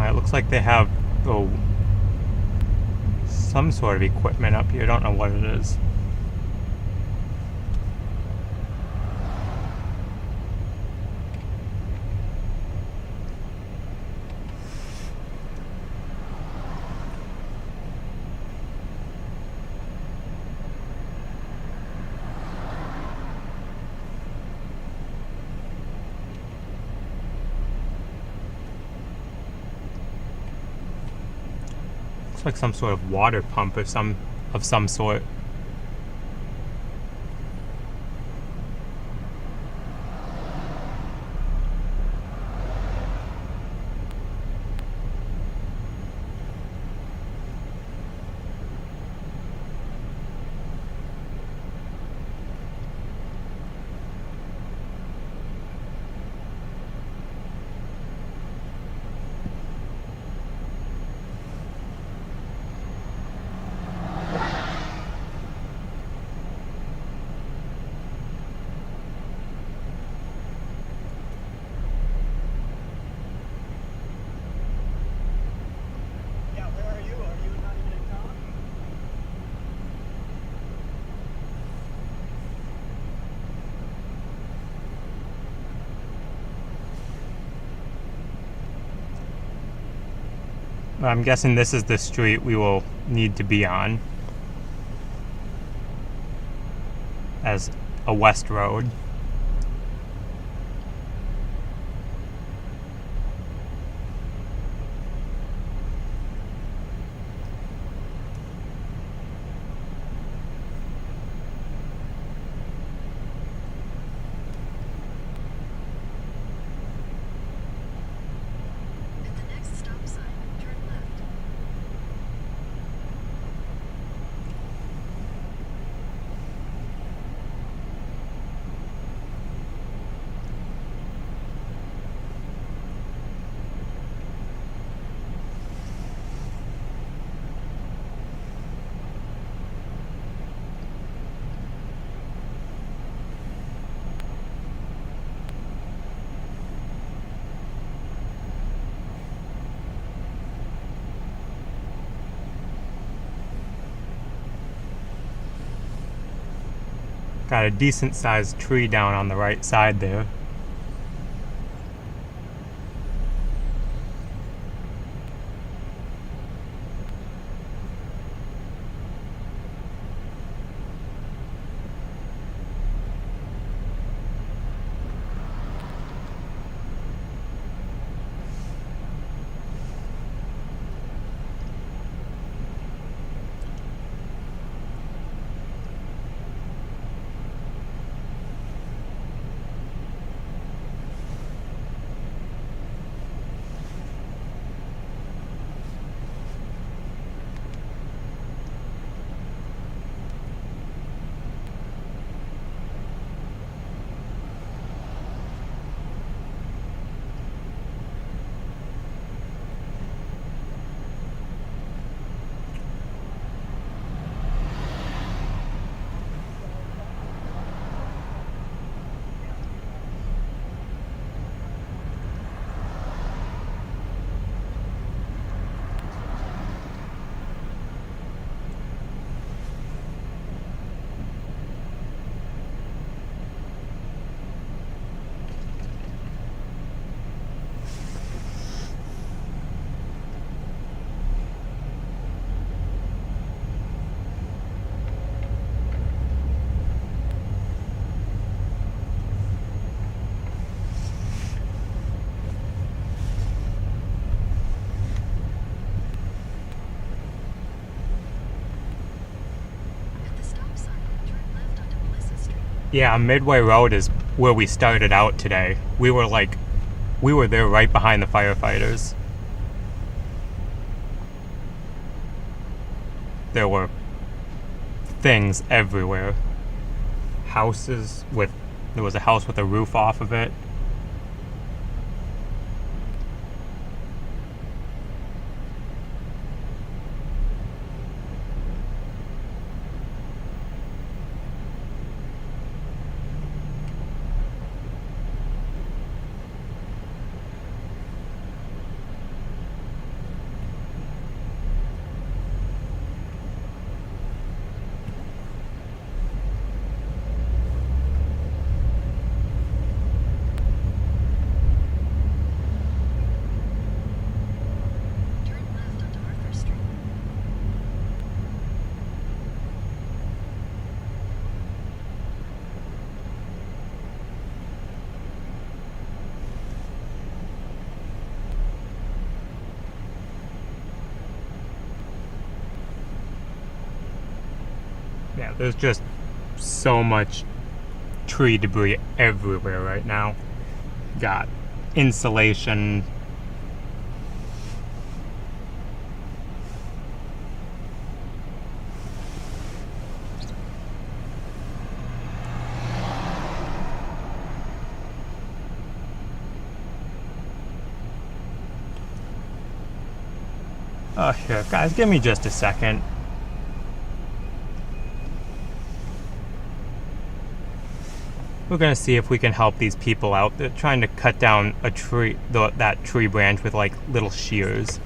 It looks like they have some sort of equipment up here. I don't know what it is. Looks like some sort of water pump of some sort. Yeah, where are you? Are you not even in town? I'm guessing this is the street we will need to be on as a west road. At the next stop sign, turn left. Got a decent sized tree down on the right side there. At the stop sign, turn left onto Melissa Street. Yeah, Midway Road is where we started out today. We were there right behind the firefighters. There were things everywhere. There was a house with a roof off of it. there's just so much tree debris everywhere right now. Got insulation. Oh, here, guys, give me just a second. We're gonna see if we can help these people out. They're trying to cut down a tree, that tree branch with like little shears.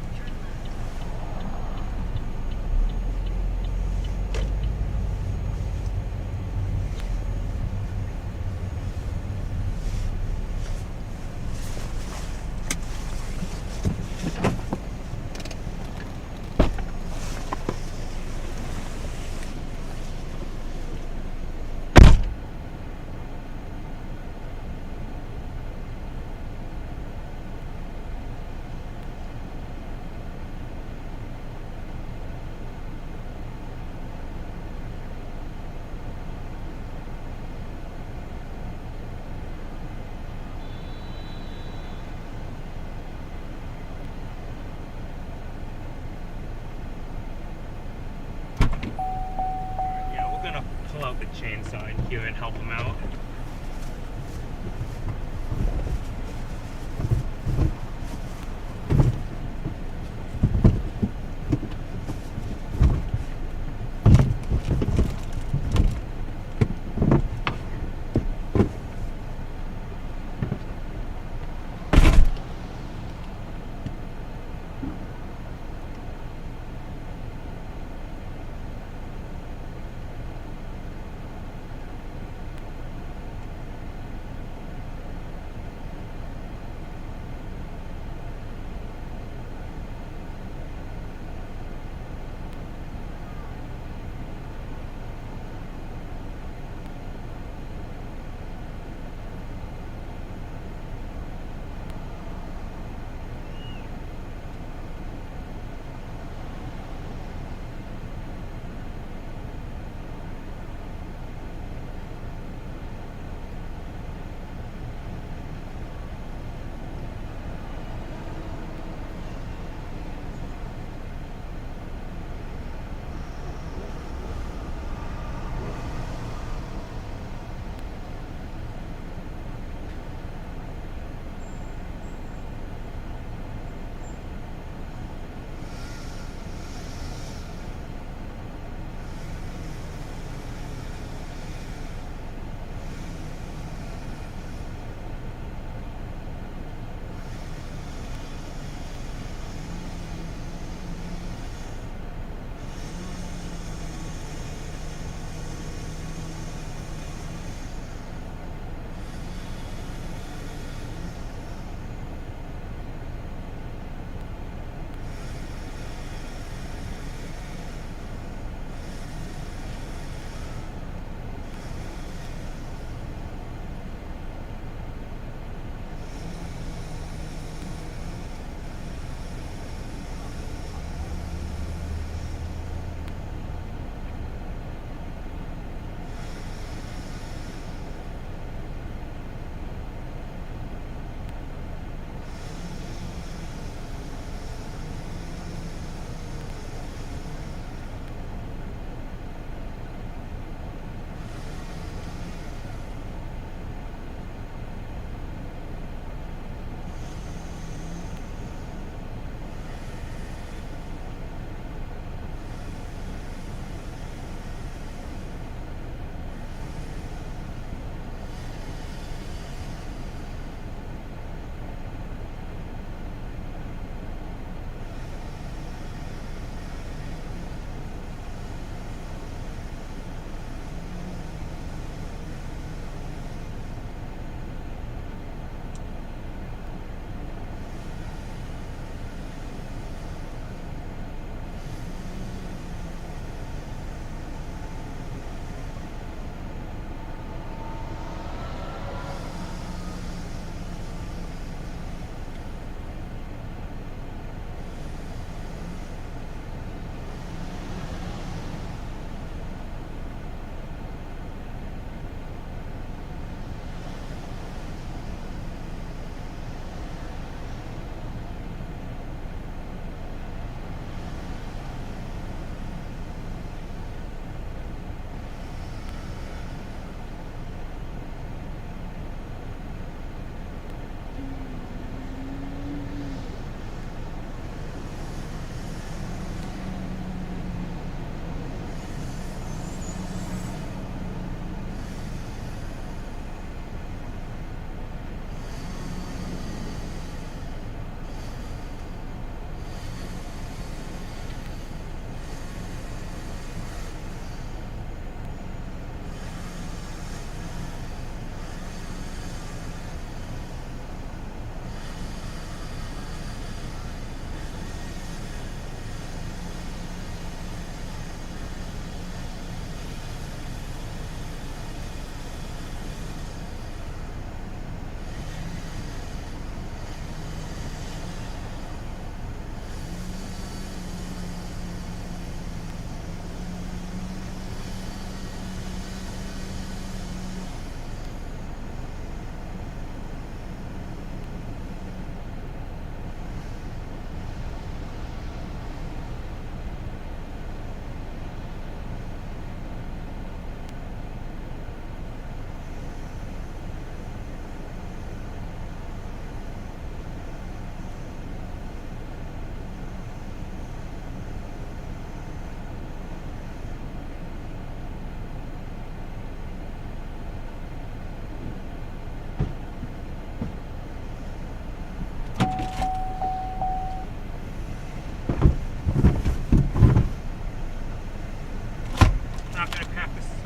Yeah, we're gonna pull out the chainsaw in here and help them out.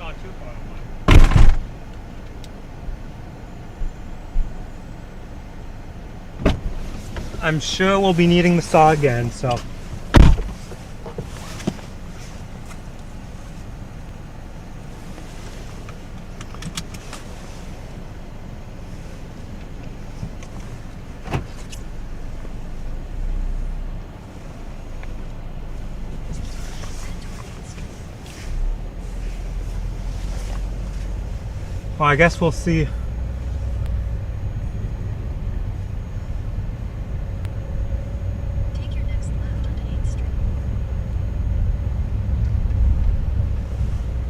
sawtooth on one. I'm sure we'll be needing the saw again, so. Well, I guess we'll see. Take your next left onto 8th Street.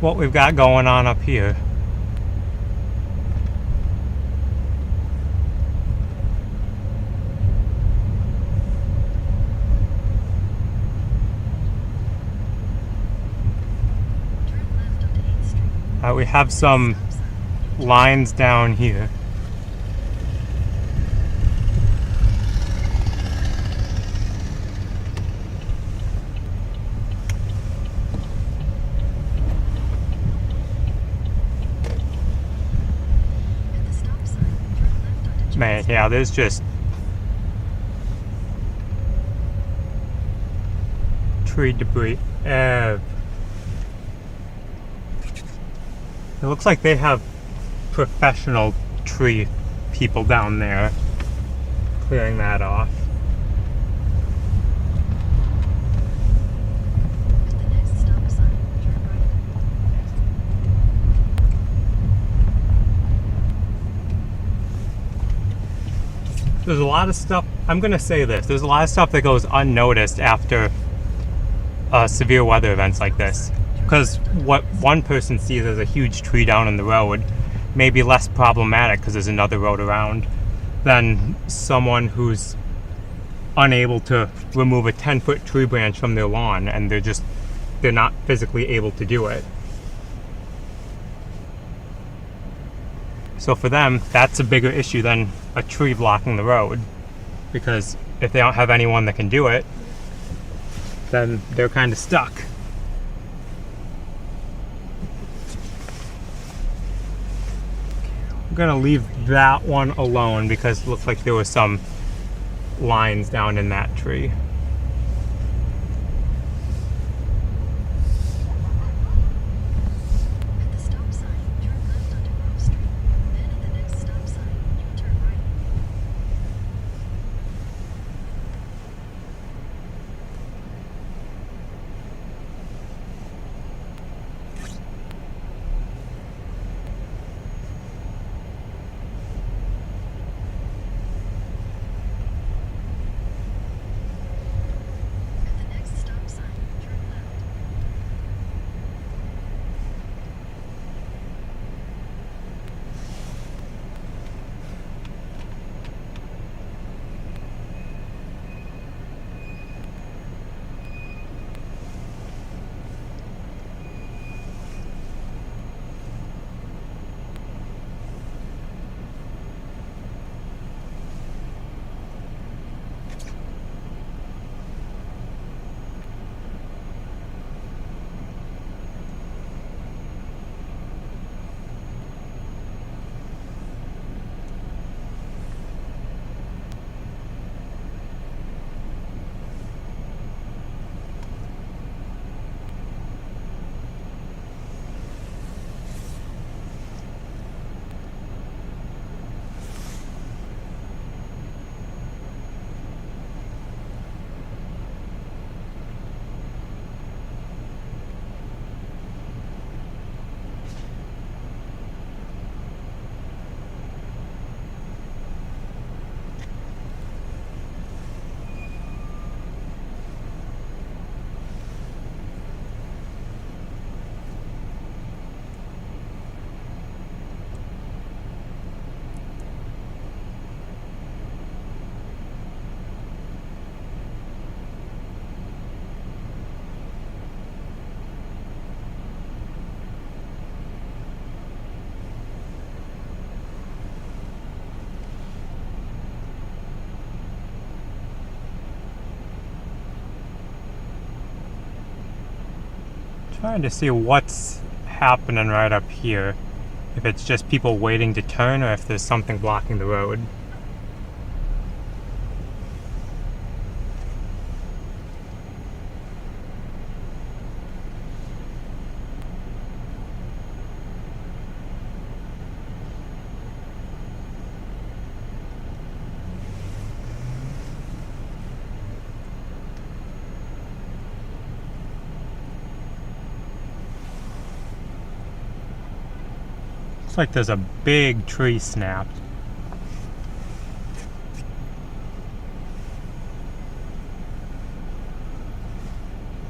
What we've got going on up here. Turn left onto 8th Street. We have some Stop sign. lines down here. At the stop sign, turn left onto Man, yeah, there's just tree debris. It looks like they have professional tree people down there clearing that off. At the next stop sign, turn right. There's a lot of stuff, I'm gonna say this, there's a lot of stuff that goes unnoticed after severe weather events like this. Because what one person sees as a huge tree down in the road may be less problematic because there's another road around than someone who's unable to remove a 10-foot tree branch from their lawn and they're not physically able to do it. So for them, that's a bigger issue than a tree blocking the road, because if they don't have anyone that can do it, then they're kind of stuck. I'm gonna leave that one alone because it looks like there were some lines down in that tree. At the stop sign, turn left onto Grove Street. Then at the next stop sign, you'll turn right. At the next stop sign, turn left. Trying to see what's happening right up here. If it's just people waiting to turn or if there's something blocking the road. Looks like there's a big tree snapped.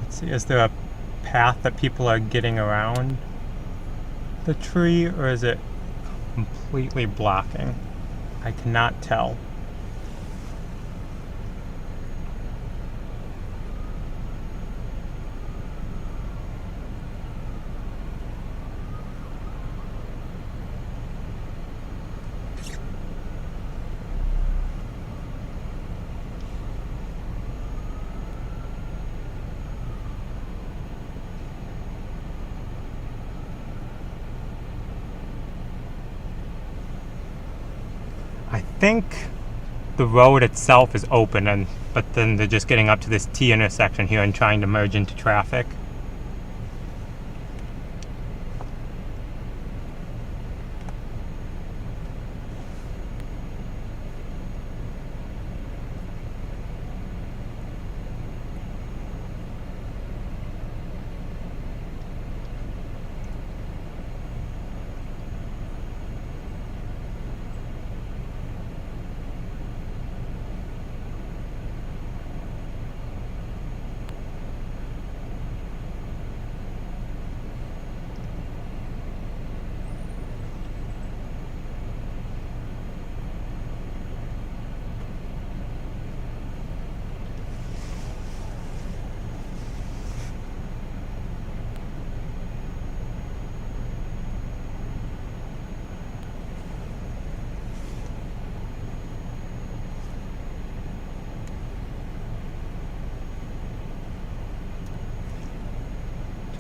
Let's see, is there a path that people are getting around the tree, or is it completely blocking? I cannot tell. I think the road itself is open, but then they're just getting up to this T intersection here and trying to merge into traffic.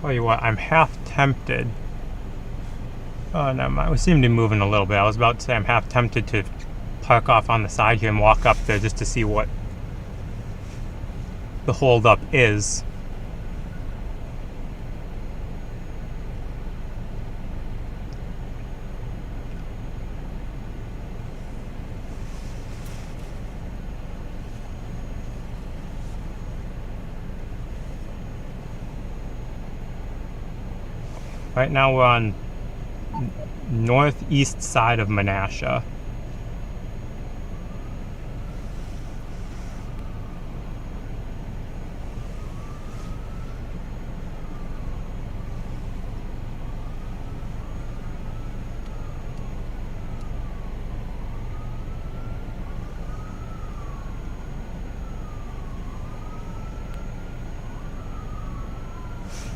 Tell you what, I'm half tempted. Oh, no, we seem to be moving a little bit. I was about to say I'm half tempted to park off on the side here and walk up there just to see what the holdup is. Right now we're on northeast side of Menasha.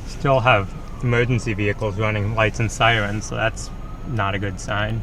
Still have emergency vehicles running lights and sirens, so that's not a good sign.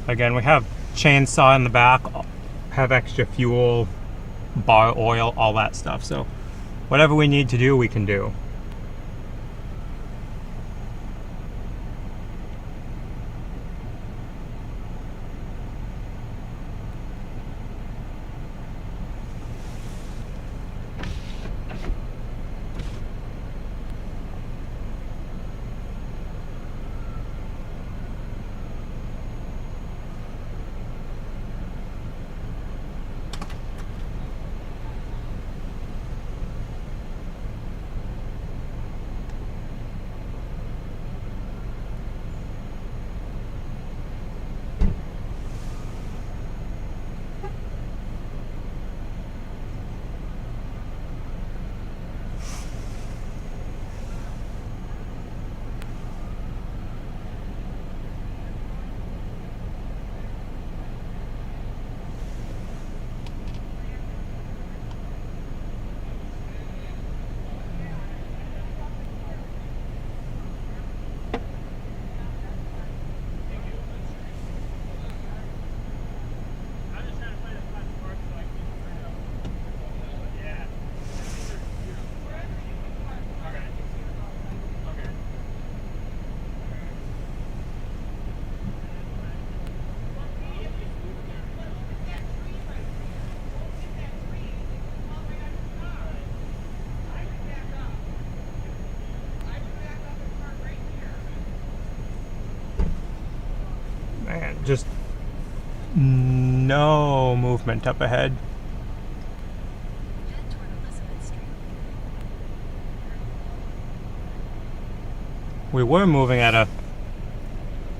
Again, we have chainsaw in the back, have extra fuel, bar oil, all that stuff. So whatever we need to do, we can do. just no movement up ahead. Head toward Elizabeth Street. We were moving at a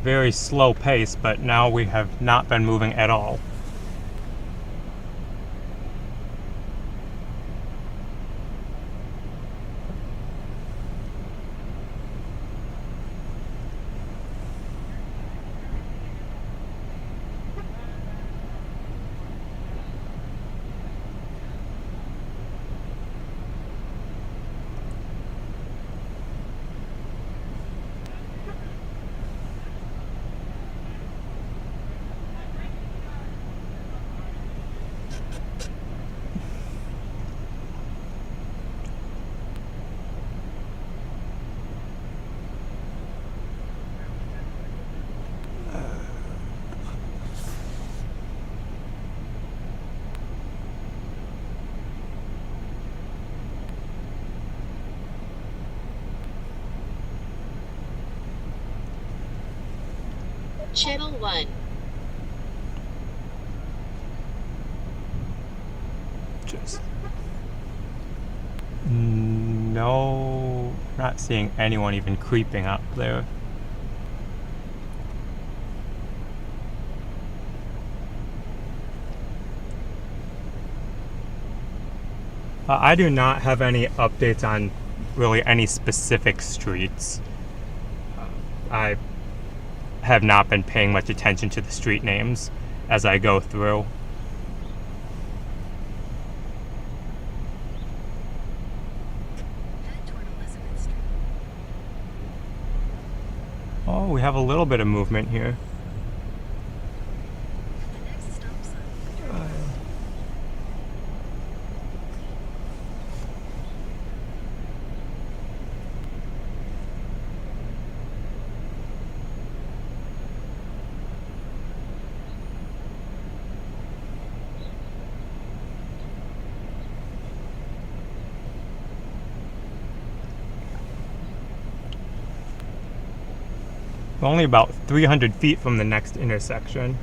very slow pace, but now we have not been moving at all. Channel 1. Just no, not seeing anyone even creeping up there. I do not have any updates on really any specific streets. I have not been paying much attention to the street names as I go through. Head toward Elizabeth Street. Oh, we have a little bit of movement here. The next stop sign. We're only about 300 feet from the next intersection.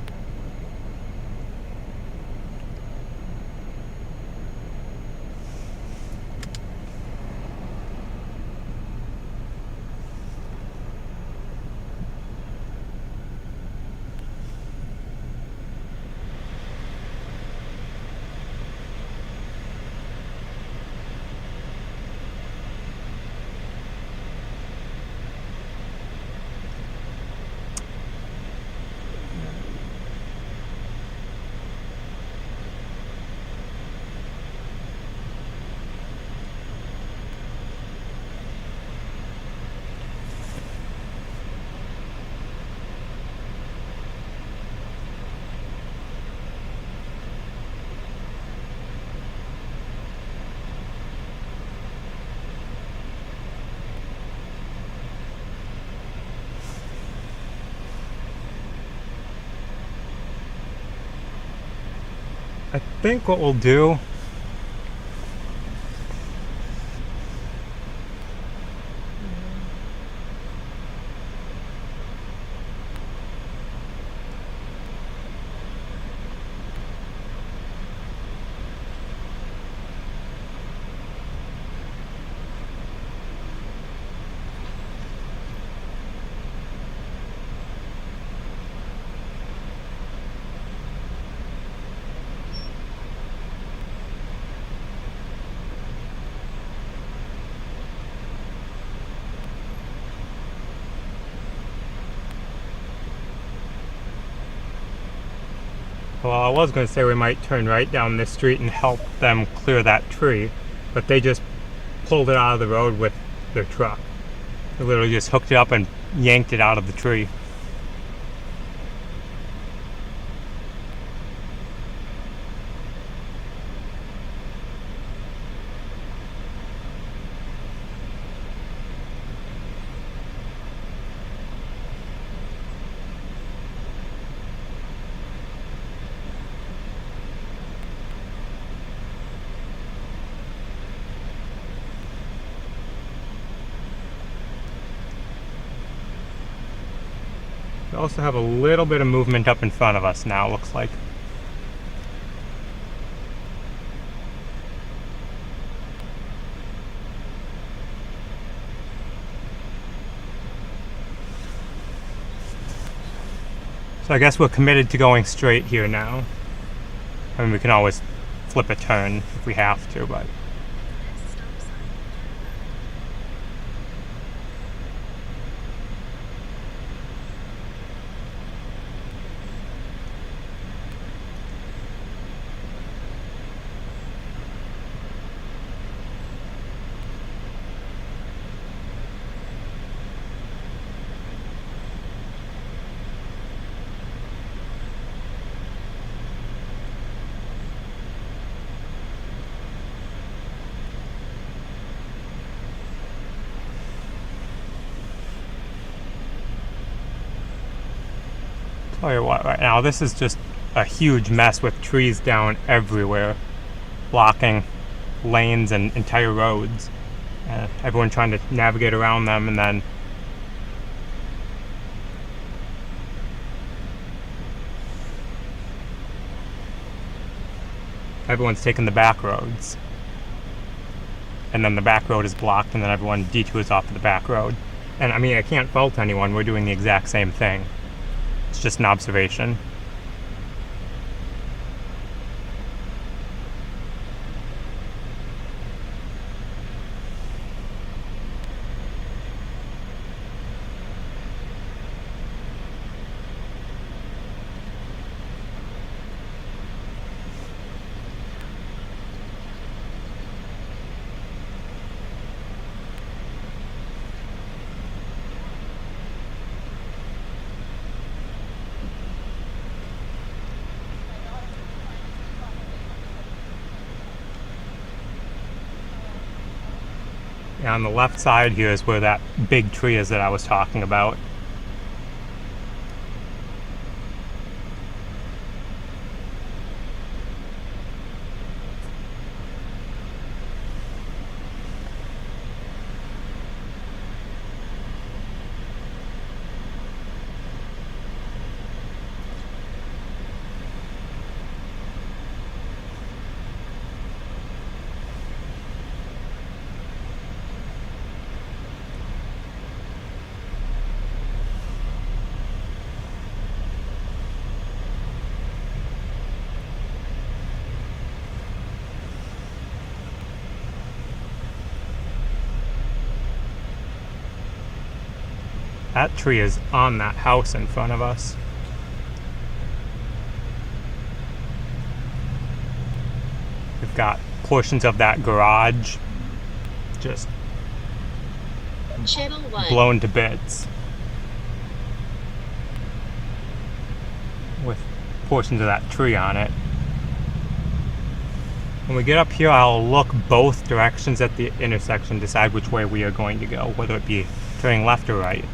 I think what we'll do well, I was going to say we might turn right down this street and help them clear that tree, but they just pulled it out of the road with their truck. They literally just hooked it up and yanked it out of the tree. We also have a little bit of movement up in front of us now, looks like. So I guess we're committed to going straight here now. I mean, we can always flip a turn if we have to, but... Next stop sign, turn Tell you what, right now this is just a huge mess with trees down everywhere, blocking lanes and entire roads. Everyone trying to navigate around them, and then everyone's taking the back roads. And then the back road is blocked, and then everyone detours off to the back road. And I mean, I can't fault anyone, we're doing the exact same thing. It's just an observation. And on the left side here is where that big tree is that I was talking about. That tree is on that house in front of us. We've got portions of that garage just Channel 1. blown to bits, with portions of that tree on it. When we get up here, I'll look both directions at the intersection, decide which way we are going to go, whether it be turning left or right.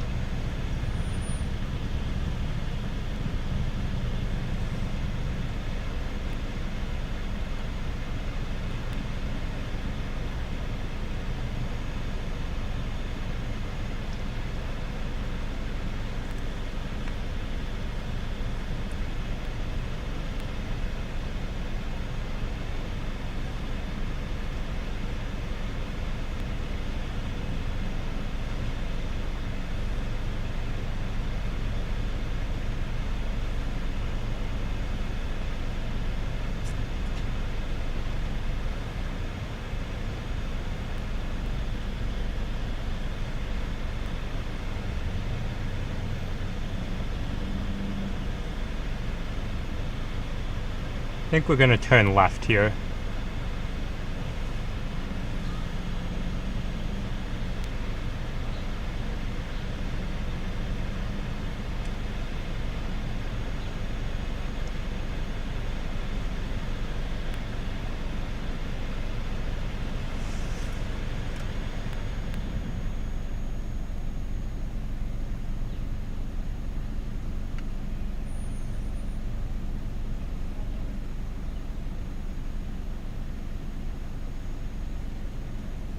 I think we're going to turn left here.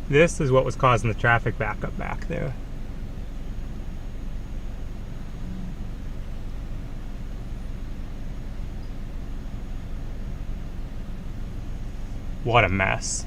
This is what was causing the traffic backup back there. What a mess.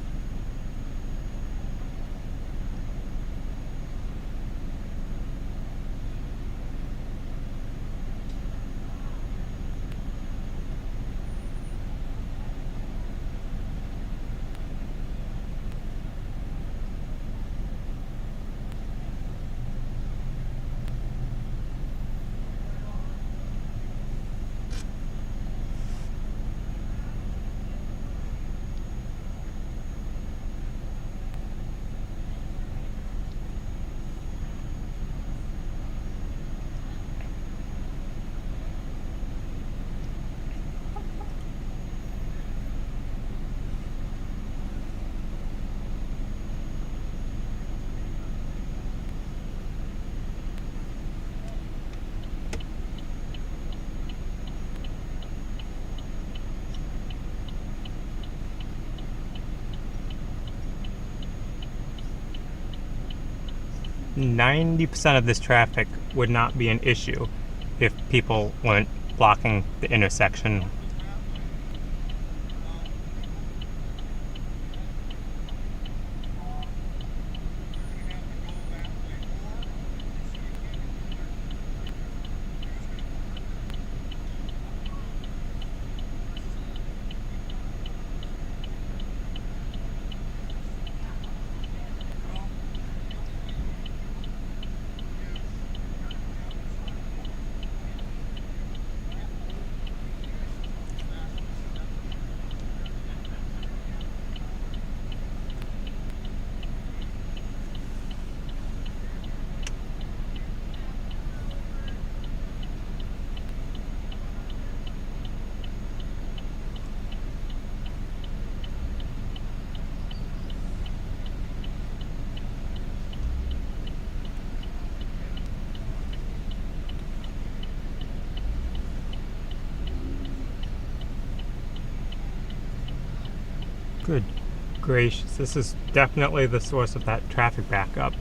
%90 of this traffic would not be an issue if people weren't blocking the intersection. Good gracious, this is definitely the source of that traffic backup.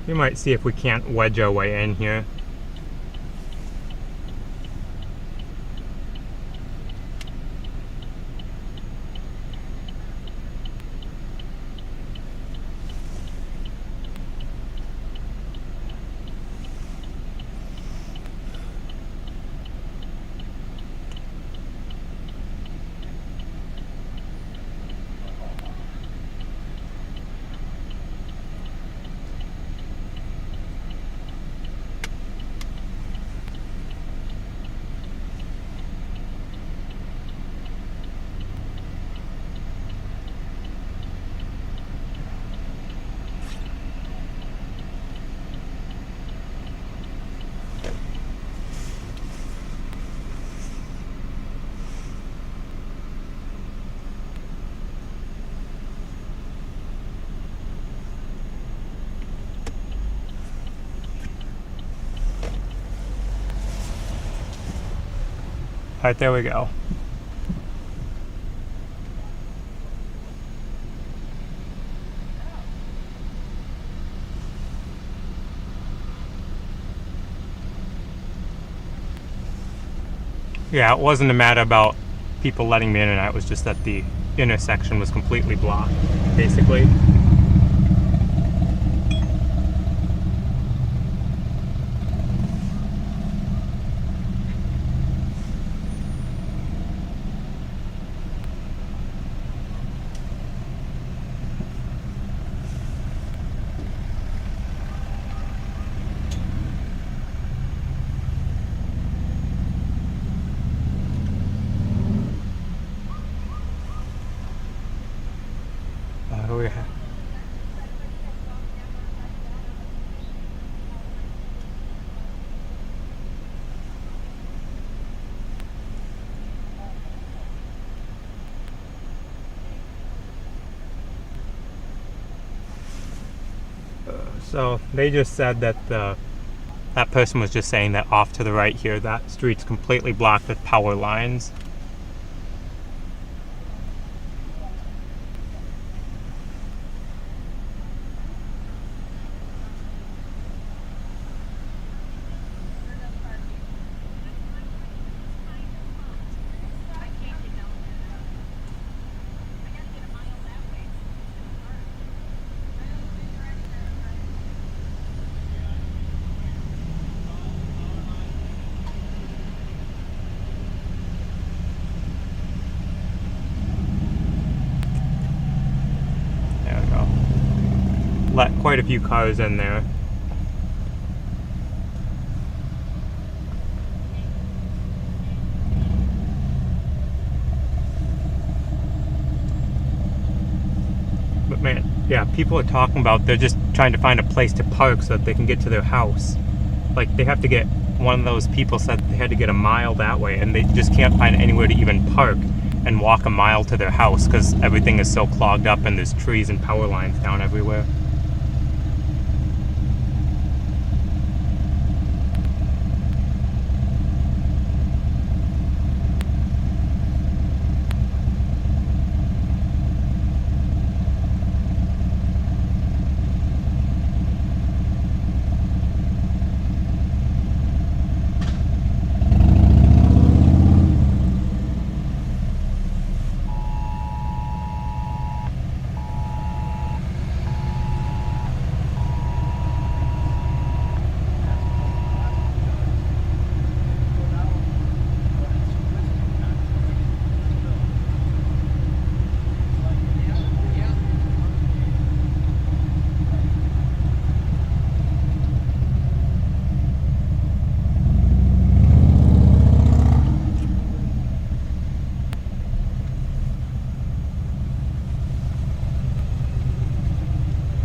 We might see if we can't wedge our way in here. Alright, there we go. Yeah, it wasn't a matter about people letting me in and out, it was just that the intersection was completely blocked, basically. Oh yeah. So they just said that the That person was just saying that off to the right here, that street's completely blocked with power lines. There we go. Let quite a few cars in there. But man, yeah, people are talking about they're just trying to find a place to park so that they can get to their house. Like, they have to get, one of those people said they had to get a mile that way, and they just can't find anywhere to even park and walk a mile to their house because everything is so clogged up and there's trees and power lines down everywhere.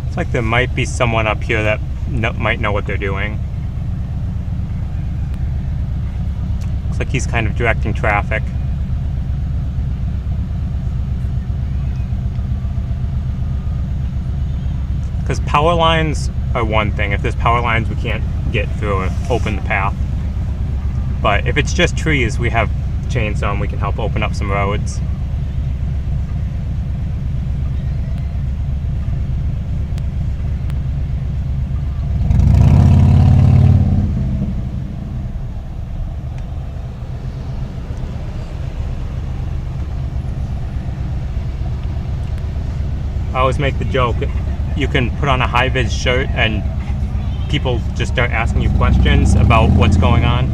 It's like there might be someone up here that might know what they're doing. Looks like he's kind of directing traffic. Because power lines are one thing. If there's power lines, we can't get through or open the path. But if it's just trees, we have chainsaw and we can help open up some roads. I always make the joke, you can put on a high-vis shirt and people just start asking you questions about what's going on,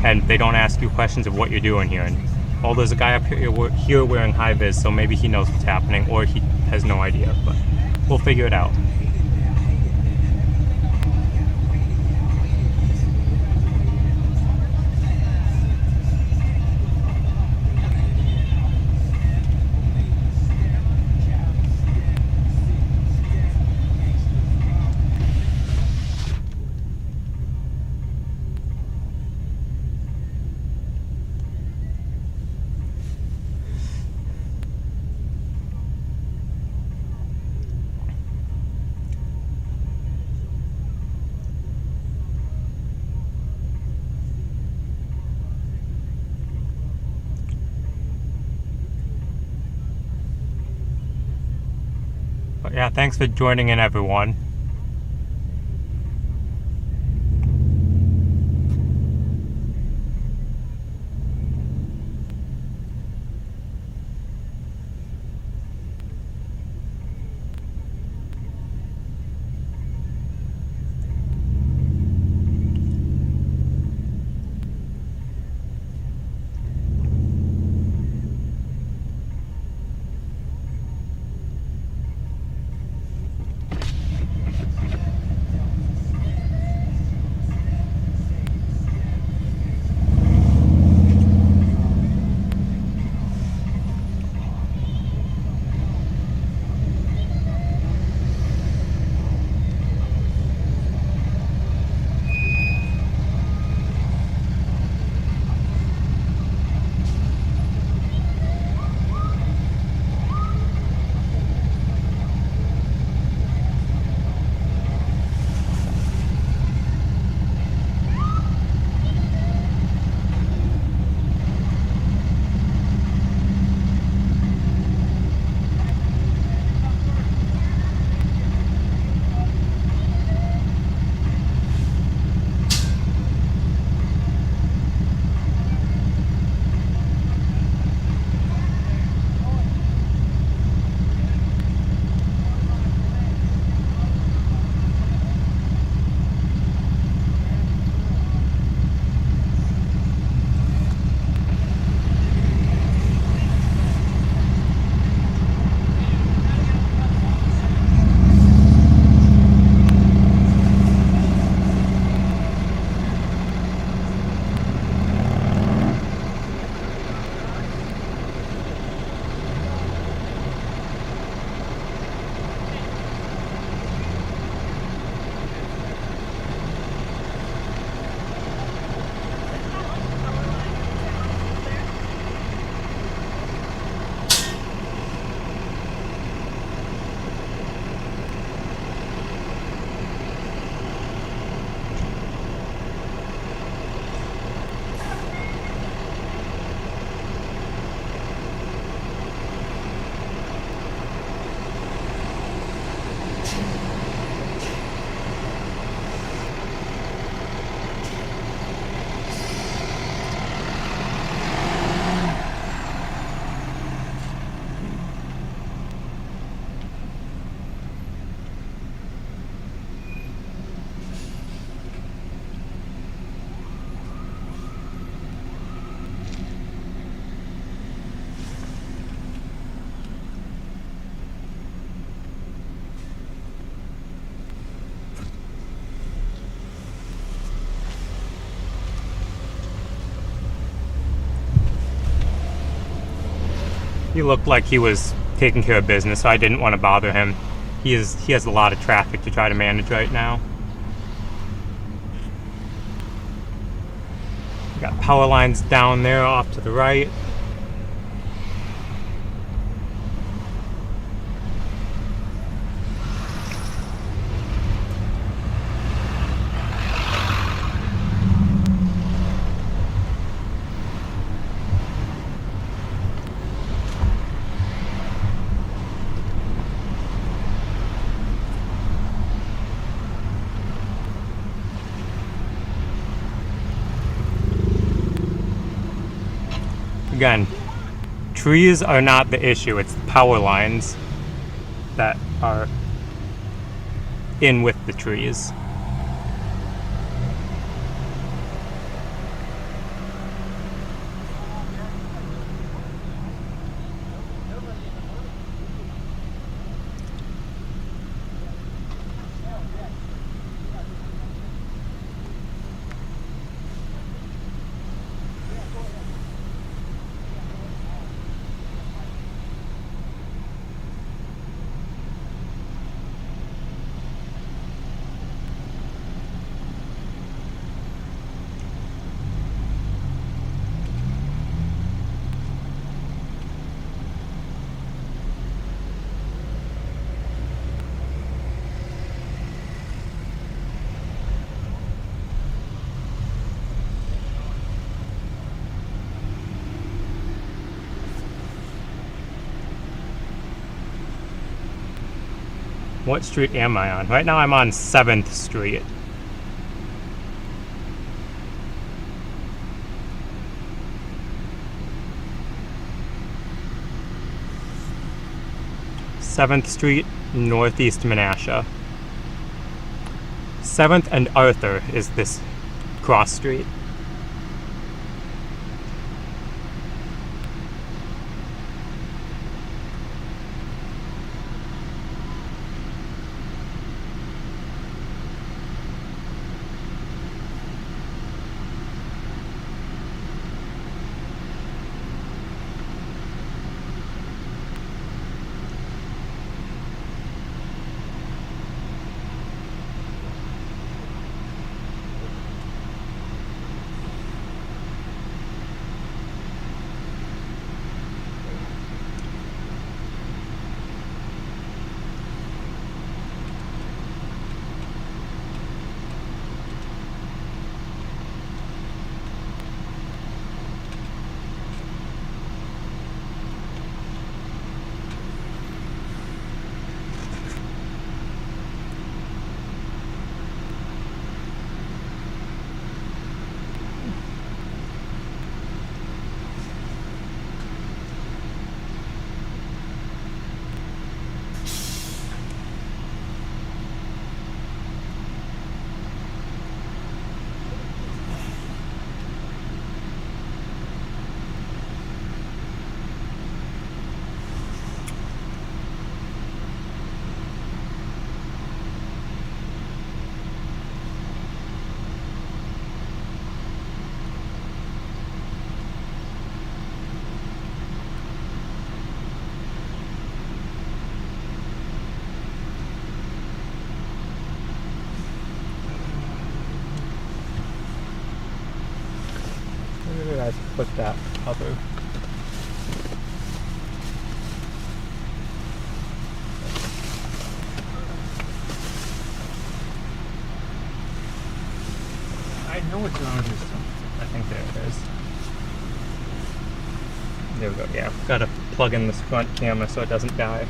and they don't ask you questions of what you're doing here. And, well, there's a guy up here wearing high-vis, so maybe he knows what's happening, or he has no idea, but we'll figure it out. But yeah, thanks for joining in, everyone. He looked like he was taking care of business, so I didn't want to bother him. He has a lot of traffic to try to manage right now. We got power lines down there off to the right. Again, trees are not the issue, it's the power lines that are in with the trees. What street am I on? Right now I'm on 7th Street. Seventh Street, Northeast Menasha. 7th and Arthur is this cross street. Where did I put that other? I know it's around here somewhere. I think there it is. There we go. Yeah, gotta plug in this front camera so it doesn't die.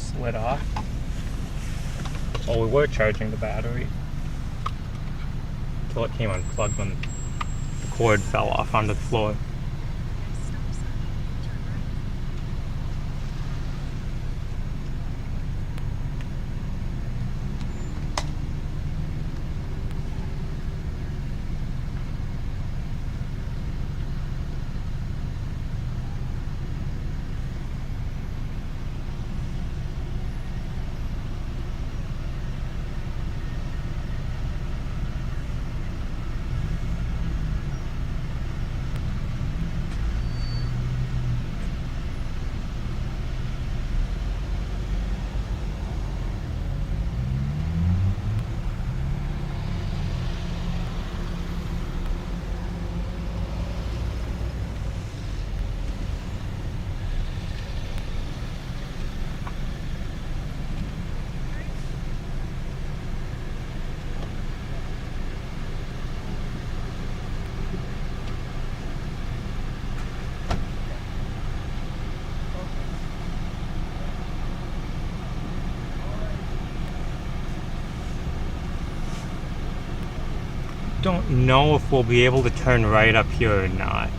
slid off. Well, we were charging the battery until it came unplugged when the cord fell off onto the floor. Next stop sign, turn right. Don't know if we'll be able to turn right up here or not.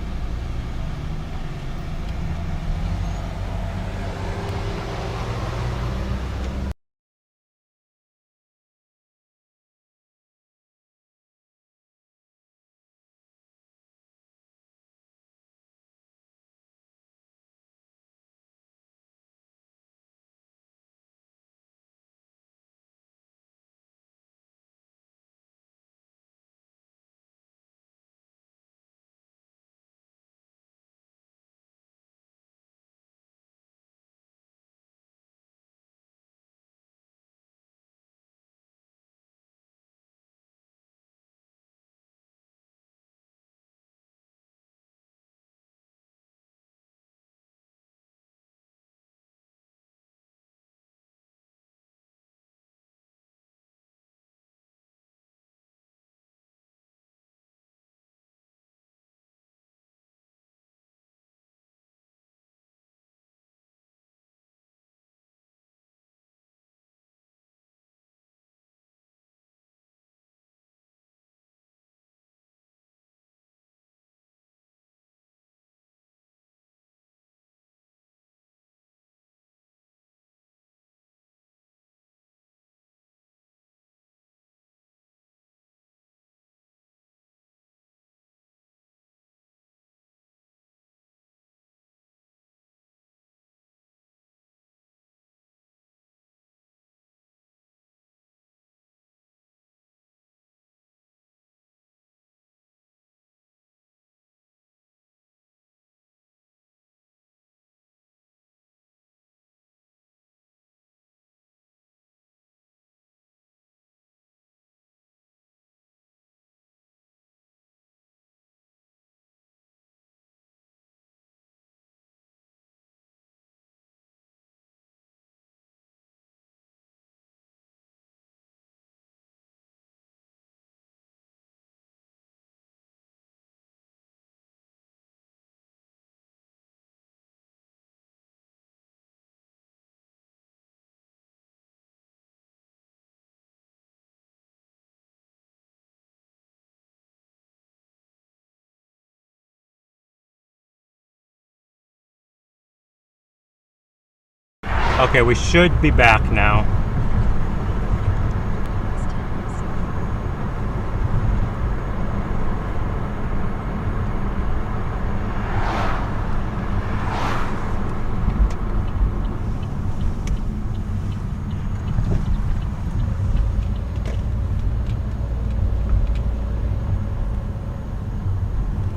Okay, we should be back now.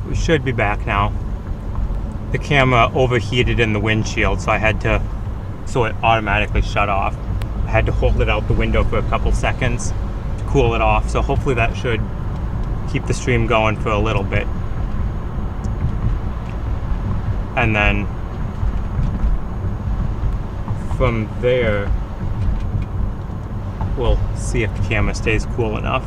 We should be back now. The camera overheated in the windshield, so it automatically shut off. I had to hold it out the window for a couple seconds to cool it off, so hopefully that should keep the stream going for a little bit. And then from there, we'll see if the camera stays cool enough.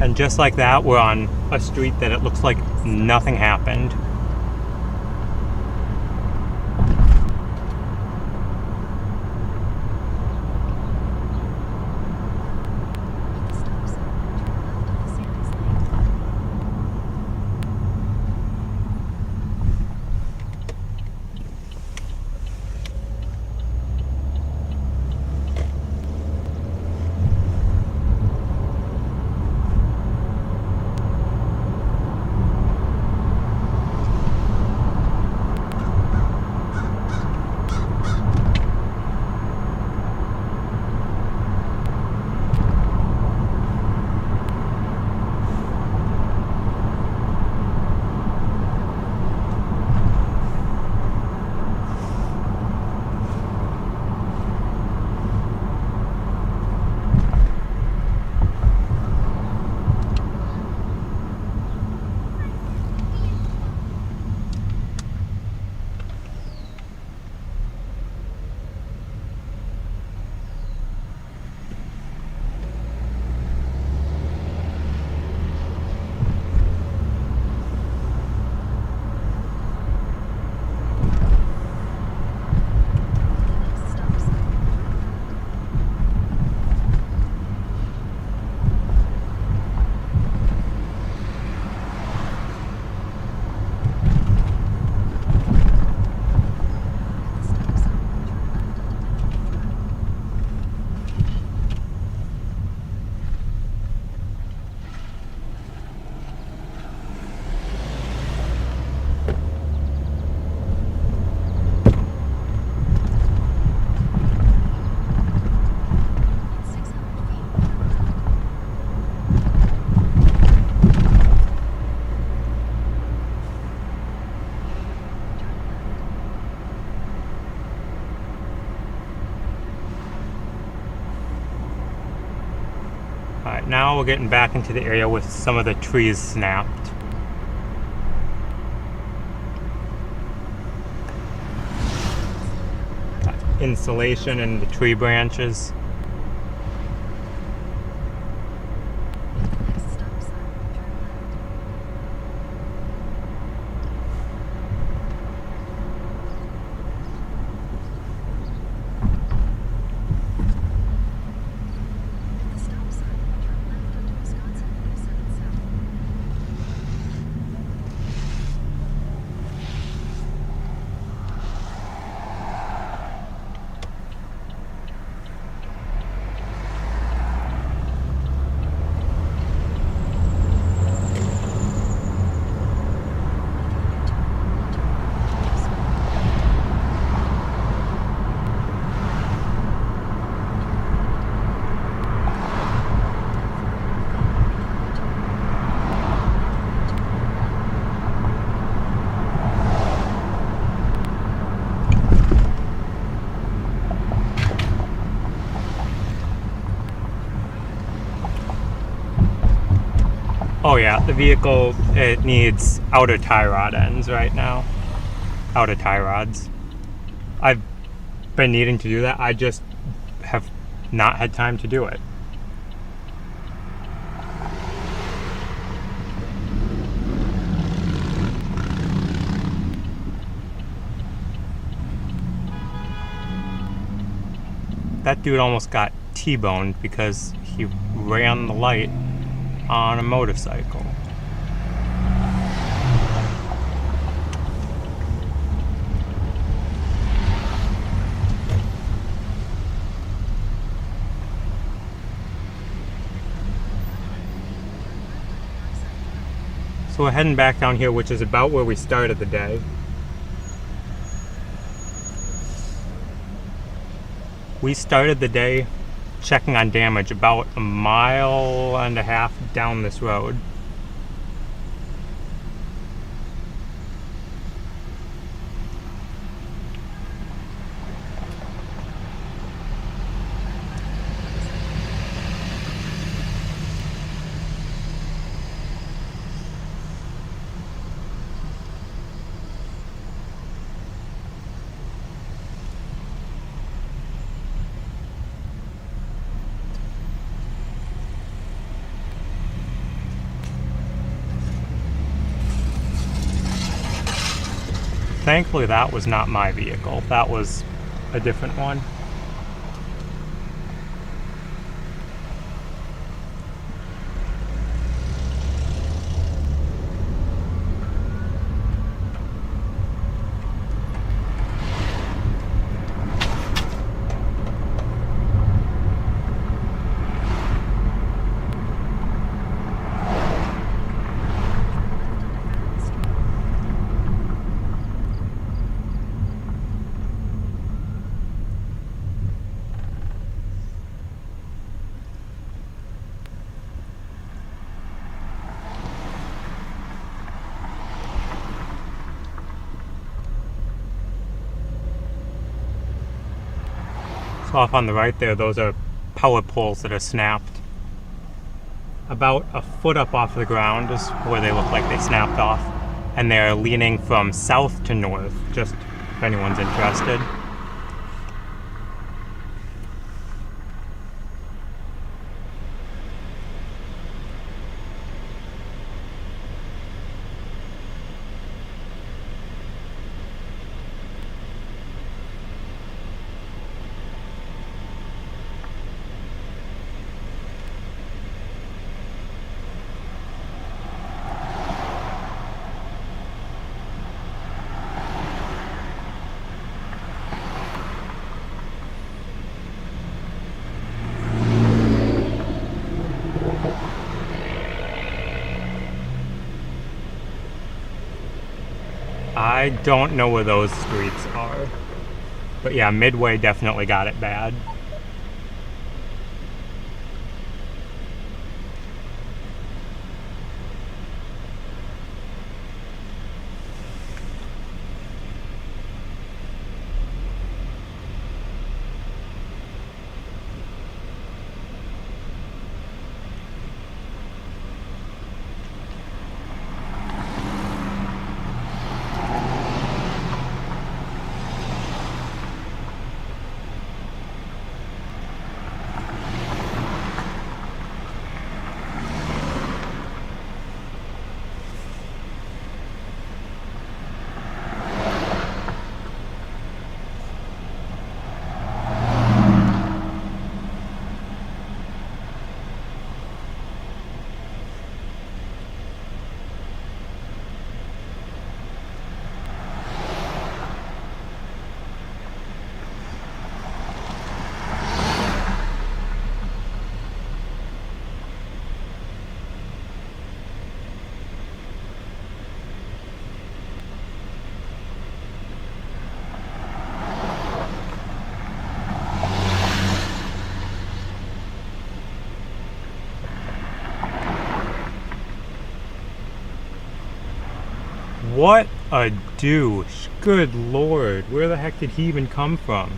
And just like that, we're on a street that it looks like nothing happened. Stop sign. Turn left on Sandy's Lane. Next stop sign. Turn left. At the stop sign, turn left onto Penfield Drive. At 600 feet, turn left. Turn left. Alright, now we're getting back into the area with some of the trees snapped. Insulation in the tree branches. At the next stop sign, turn left. At the stop sign, turn left onto Wisconsin 47 South. Making a U-turn, turn right onto Spring. At 400 feet, make a U-turn. Making a U-turn. Oh yeah, the vehicle, it needs outer tie rod ends right now. Outer tie rods. I've been needing to do that. I just have not had time to do it. That dude almost got T-boned because he ran the light on a motorcycle. So we're heading back down here, which is about where we started the day. We started the day checking on damage about a mile and a half down this road. thankfully that was not my vehicle. That was a different one. So off on the right there, those are power poles that are snapped. About a foot up off the ground is where they look like they snapped off. And they're leaning from south to north, just if anyone's interested. I don't know where those streets are. But yeah, Midway definitely got it bad. What a douche. Good lord. Where the heck did he even come from?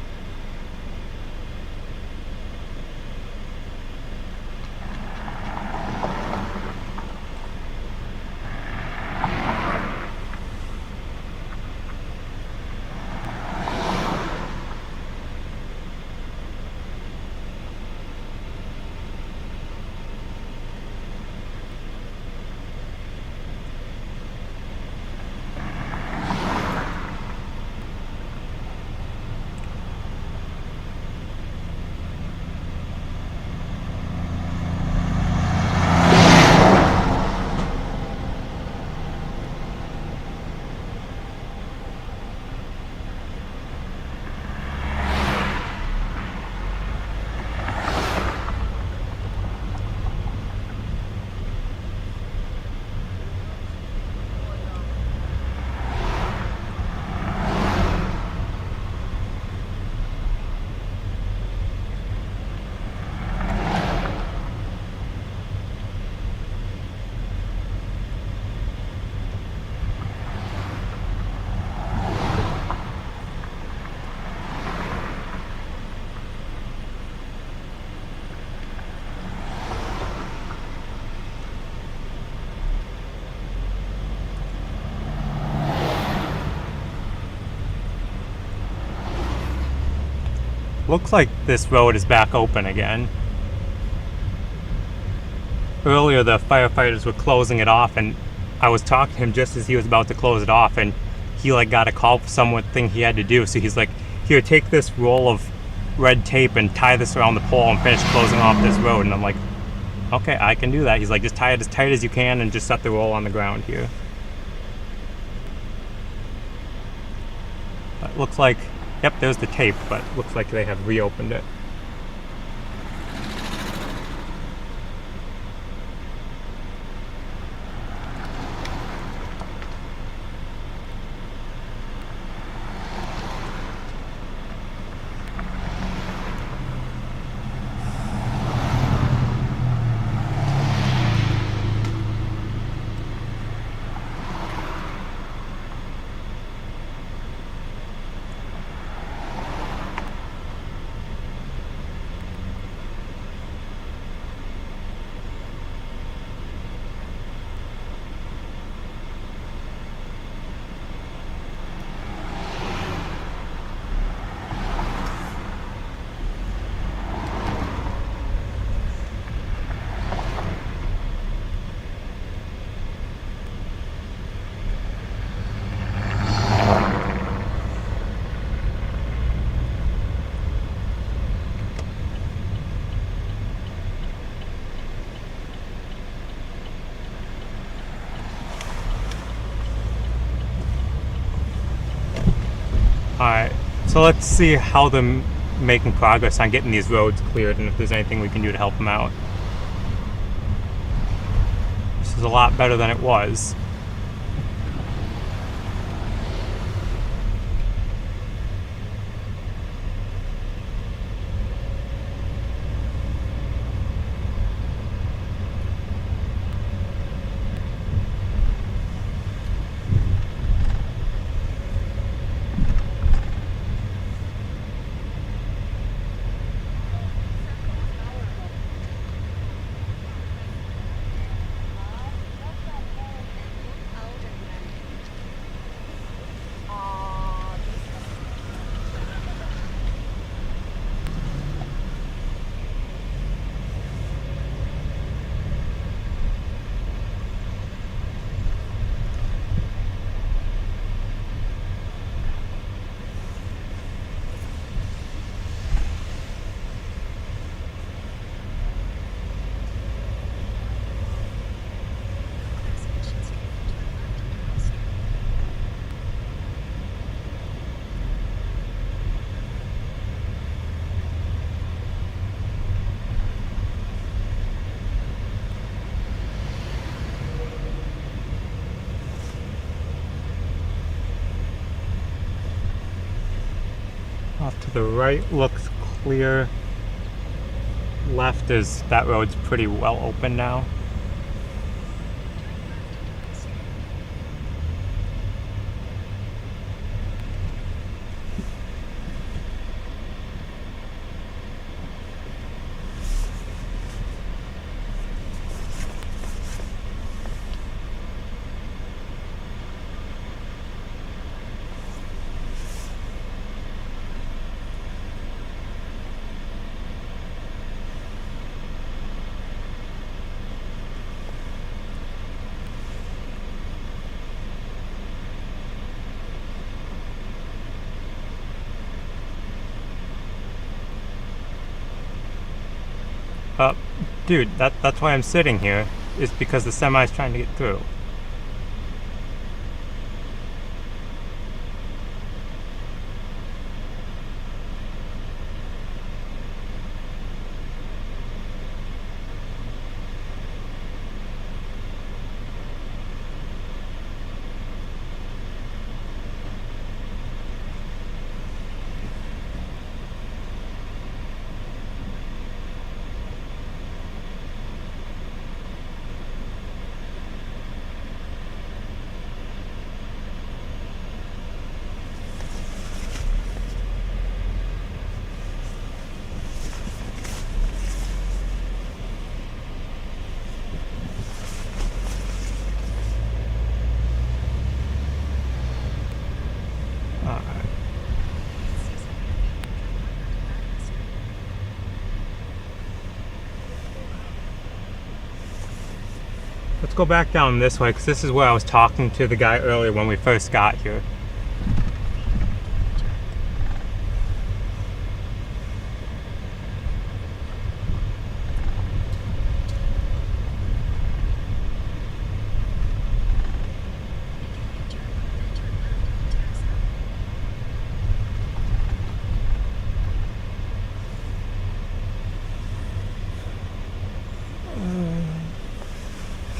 Looks like this road is back open again. Earlier the firefighters were closing it off and I was talking to him just as he was about to close it off and he like got a call for something he had to do. So he's like, here, take this roll of red tape and tie this around the pole and finish closing off this road. And I'm like, okay, I can do that. He's like, just tie it as tight as you can and just set the roll on the ground here. It looks like, yep, there's the tape, but looks like they have reopened it. Alright, so let's see how they're making progress on getting these roads cleared and if there's anything we can do to help them out. This is a lot better than it was. Off to the right looks clear. Left is, that road's pretty well open now. Dude, that's why I'm sitting here, is because the semi's trying to get through. Let's go back down this way, because this is where I was talking to the guy earlier when we first got here.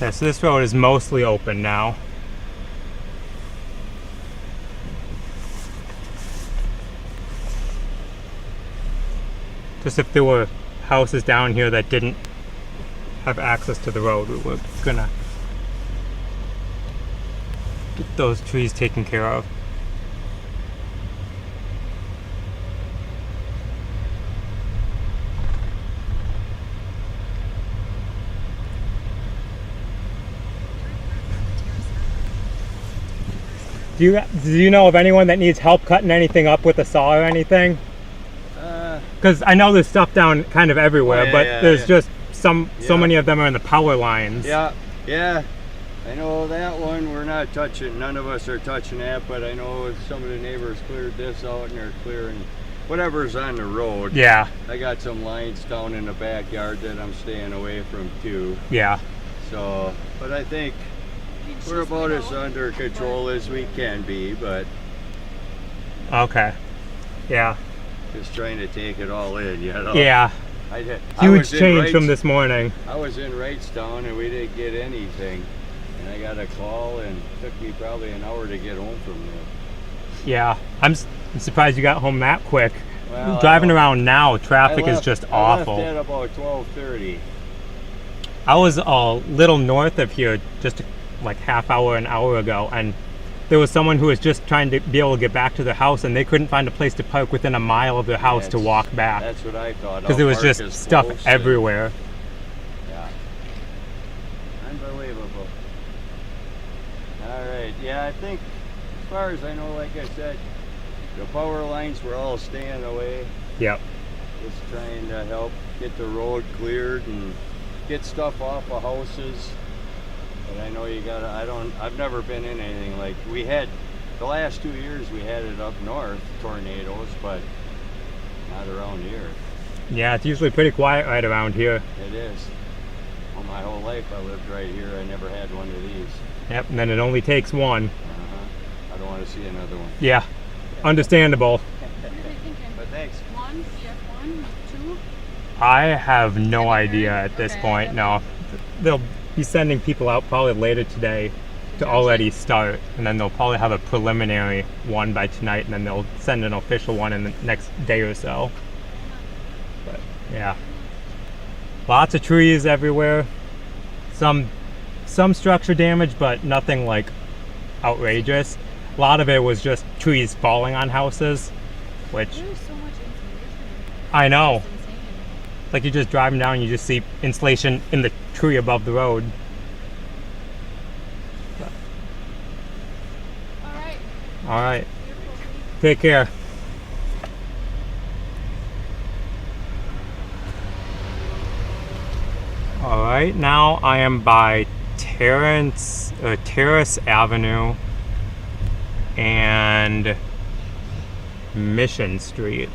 Okay, so this road is mostly open now. Just if there were houses down here that didn't have access to the road, we were gonna get those trees taken care of. Do you know of anyone that needs help cutting anything up with a saw or anything? Because I know there's stuff down kind of everywhere, but there's just so many of them are in the power lines. Yeah, I know that one we're not touching. None of us are touching that, but I know some of the neighbors cleared this out and they're clearing whatever's on the road. Yeah. I got some lines down in the backyard that I'm staying away from too. Yeah. So, but I think we're about as under control as we can be, but Okay. Yeah. just trying to take it all in, you know? Yeah. I Huge was in change from Wrights- this morning. I was in Wrightstown and we didn't get anything. And I got a call and it took me probably an hour to get home from there. Yeah. I'm surprised you got home that quick. Well, Driving I know. around now, traffic is just awful. I left at about 12:30. I was a little north of here just like an hour ago, and there was someone who was just trying to be able to get back to their house, and they couldn't find a place to park within a mile of their house to walk back That's what I thought. because there was just stuff everywhere. Yeah. Unbelievable. All right. Yeah, I think as far as I know, like I said, the power lines were all staying away. Yep. Just trying to help get the road cleared and get stuff off of houses. But I know you gotta, I've never been in anything like, we had, the last 2 years we had it up north, tornadoes, but not around here. Yeah, it's usually pretty quiet right around here. It is. Well, my whole life I lived right here. I never had one of these. Yep, and then it only takes one. I don't want to see another one. Yeah, understandable. But thanks. One, CF1, two. I have no idea at this point. No, they'll be sending people out probably later today to already start, and then they'll probably have a preliminary one by tonight, and then they'll send an official one in the next day or so. But yeah, lots of trees everywhere. Some structure damage, but nothing like outrageous. A lot of it was just trees falling on houses, which There's so much insulation. I know. It's insane. Like you're just driving down and you just see insulation in the tree above the road. All right. All right. Take care. All right, now I am by Terrace Avenue and Mission Street.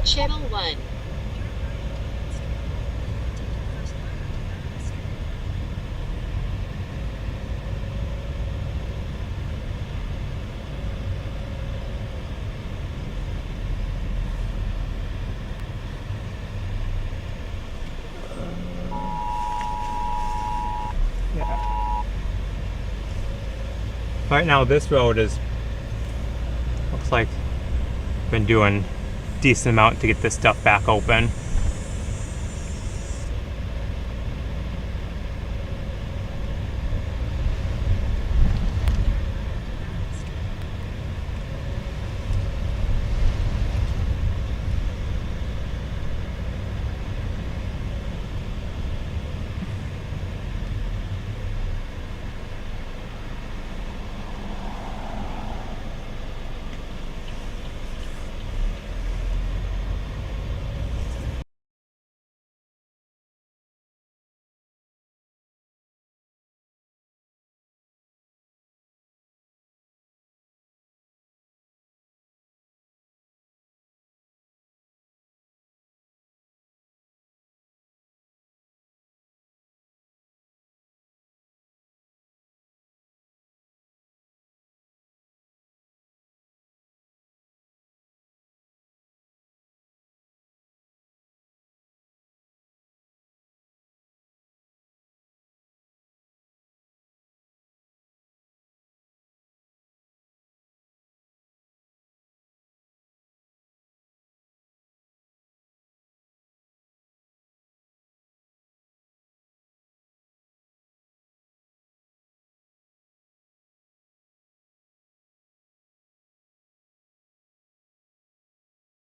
Channel 1. Right now this road is, looks like been doing decent amount to get this stuff back open.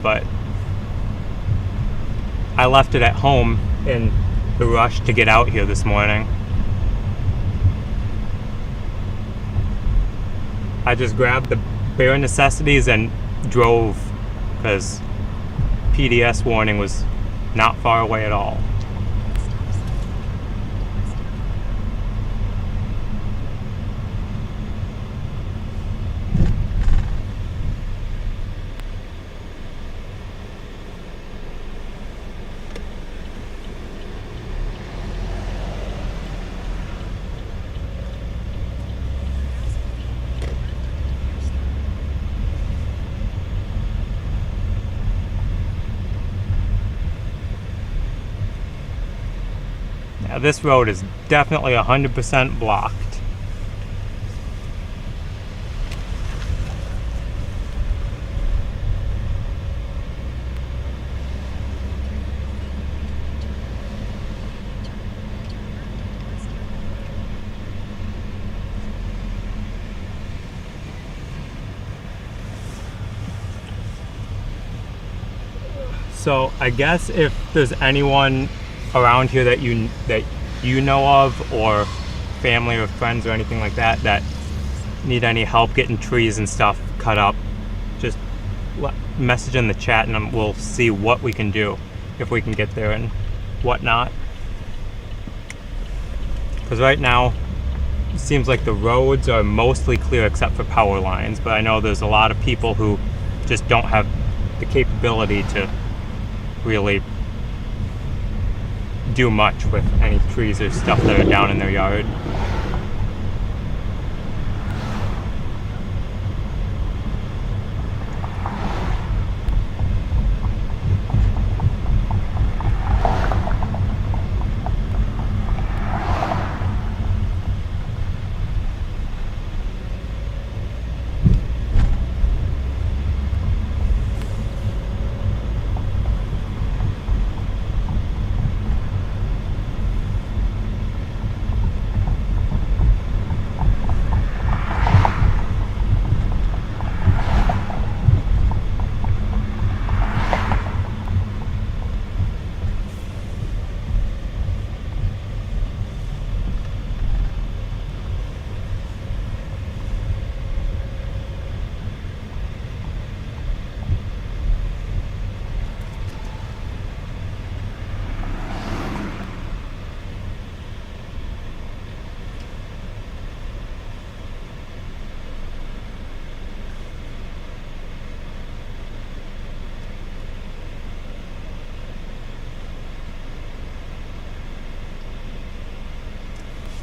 but I left it at home in the rush to get out here this morning. I just grabbed the bare necessities and drove because PDS warning was not far away at all. Now this road is definitely 100% blocked. So I guess if there's anyone around here that you know of, or family or friends or anything like that that need any help getting trees and stuff cut up, just message in the chat and we'll see what we can do, if we can get there and whatnot. Because right now it seems like the roads are mostly clear except for power lines, but I know there's a lot of people who just don't have the capability to really do much with any trees or stuff that are down in their yard.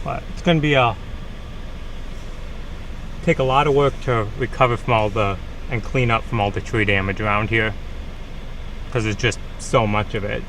But it's going to be take a lot of work to recover from and clean up from all the tree damage around here, because there's just so much of it.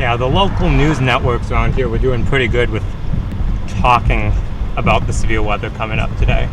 Yeah, the local news networks around here were doing pretty good with talking about the severe weather coming up today.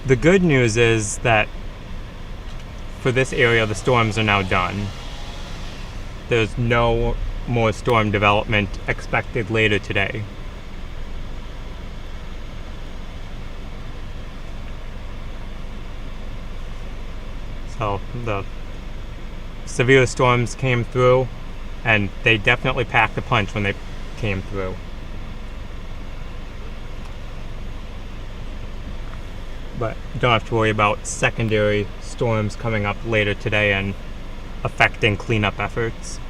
The good news is that for this area, the storms are now done. There's no more storm development expected later today. So the severe storms came through, and they definitely packed a punch when they came through. But you don't have to worry about secondary storms coming up later today and affecting cleanup efforts.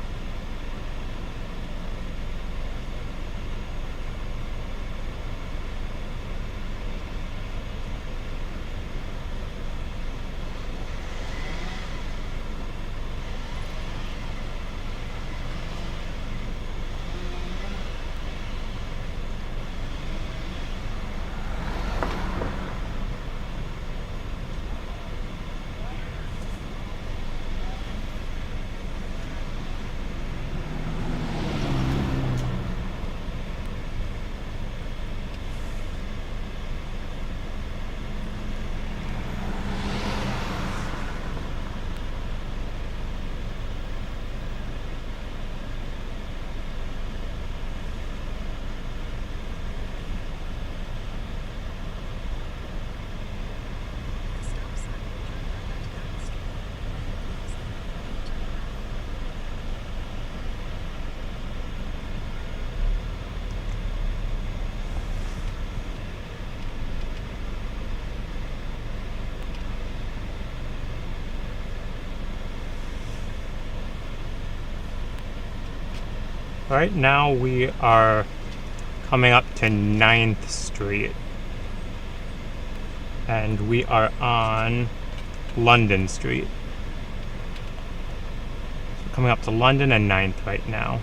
All right, now we are coming up to 9th Street. And we are on London Street. So coming up to London and 9th right now.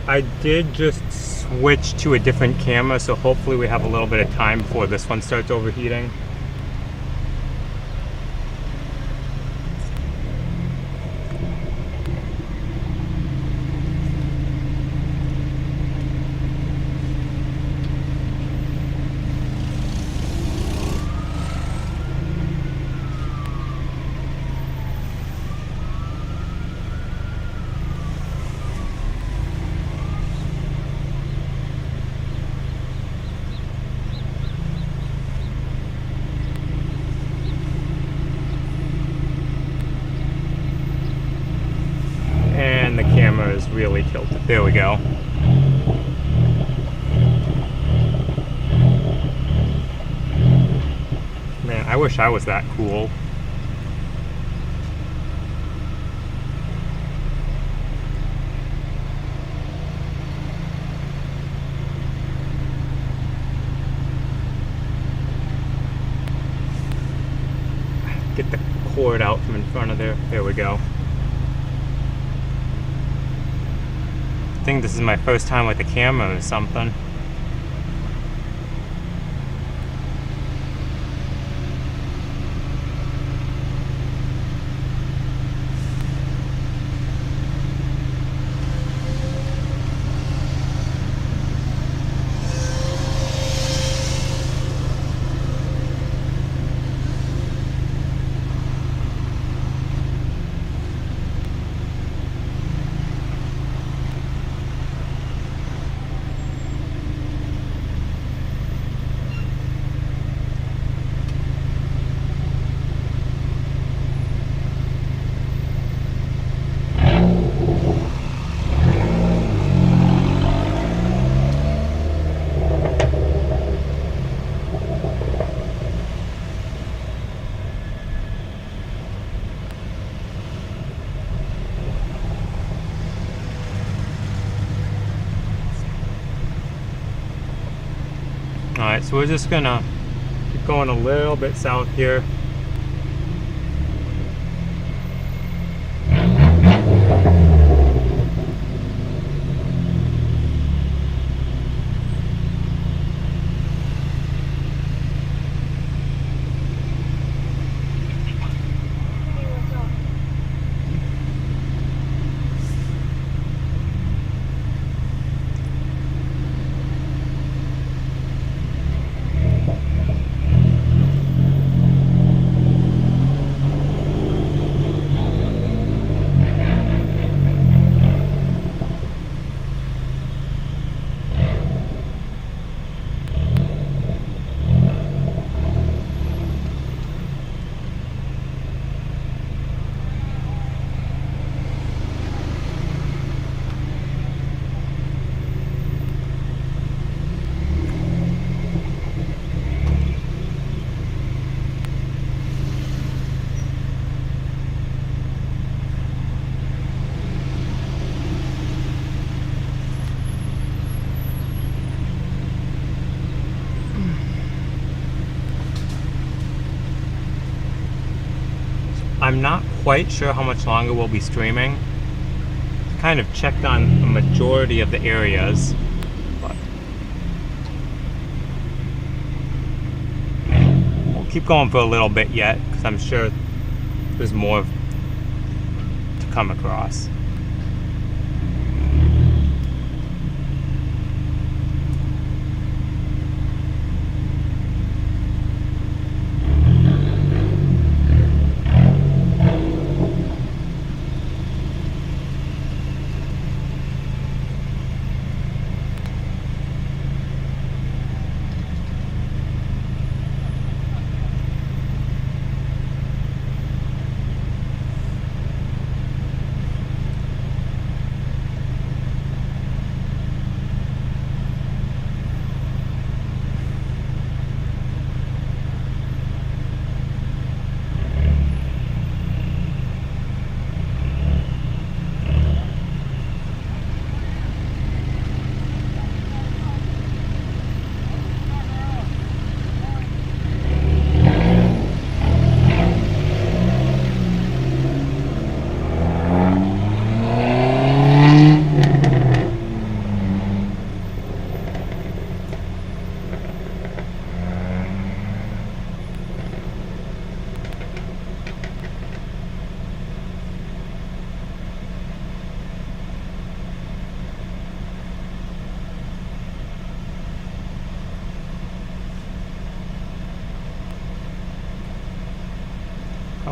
I did just switch to a different camera, so hopefully we have a little bit of time before this one starts overheating. And the camera is really tilted. There we go. Man, I wish I was that cool. Get the cord out from in front of there. There we go. I think this is my first time with the camera or something. Alright, so we're just gonna keep going a little bit south here. I'm not quite sure how much longer we'll be streaming. Kind of checked on a majority of the areas, but we'll keep going for a little bit yet, because I'm sure there's more to come across.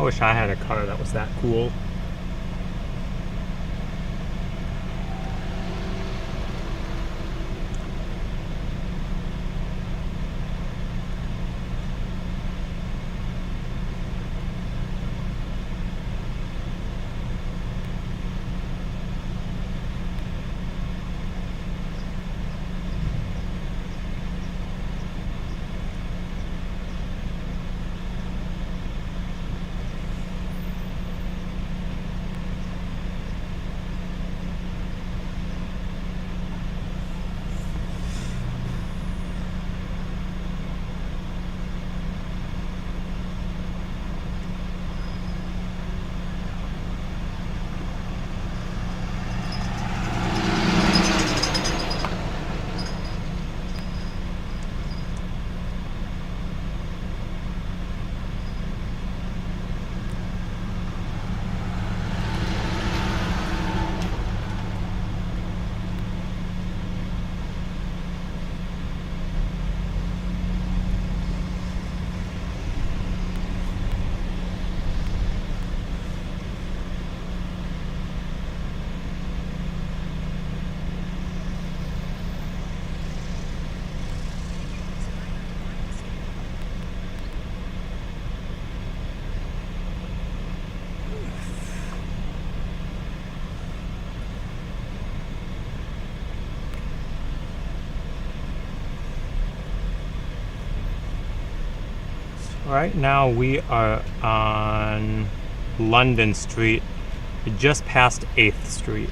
I wish I had a car that was that cool. Right now we are on London Street, just past 8th Street.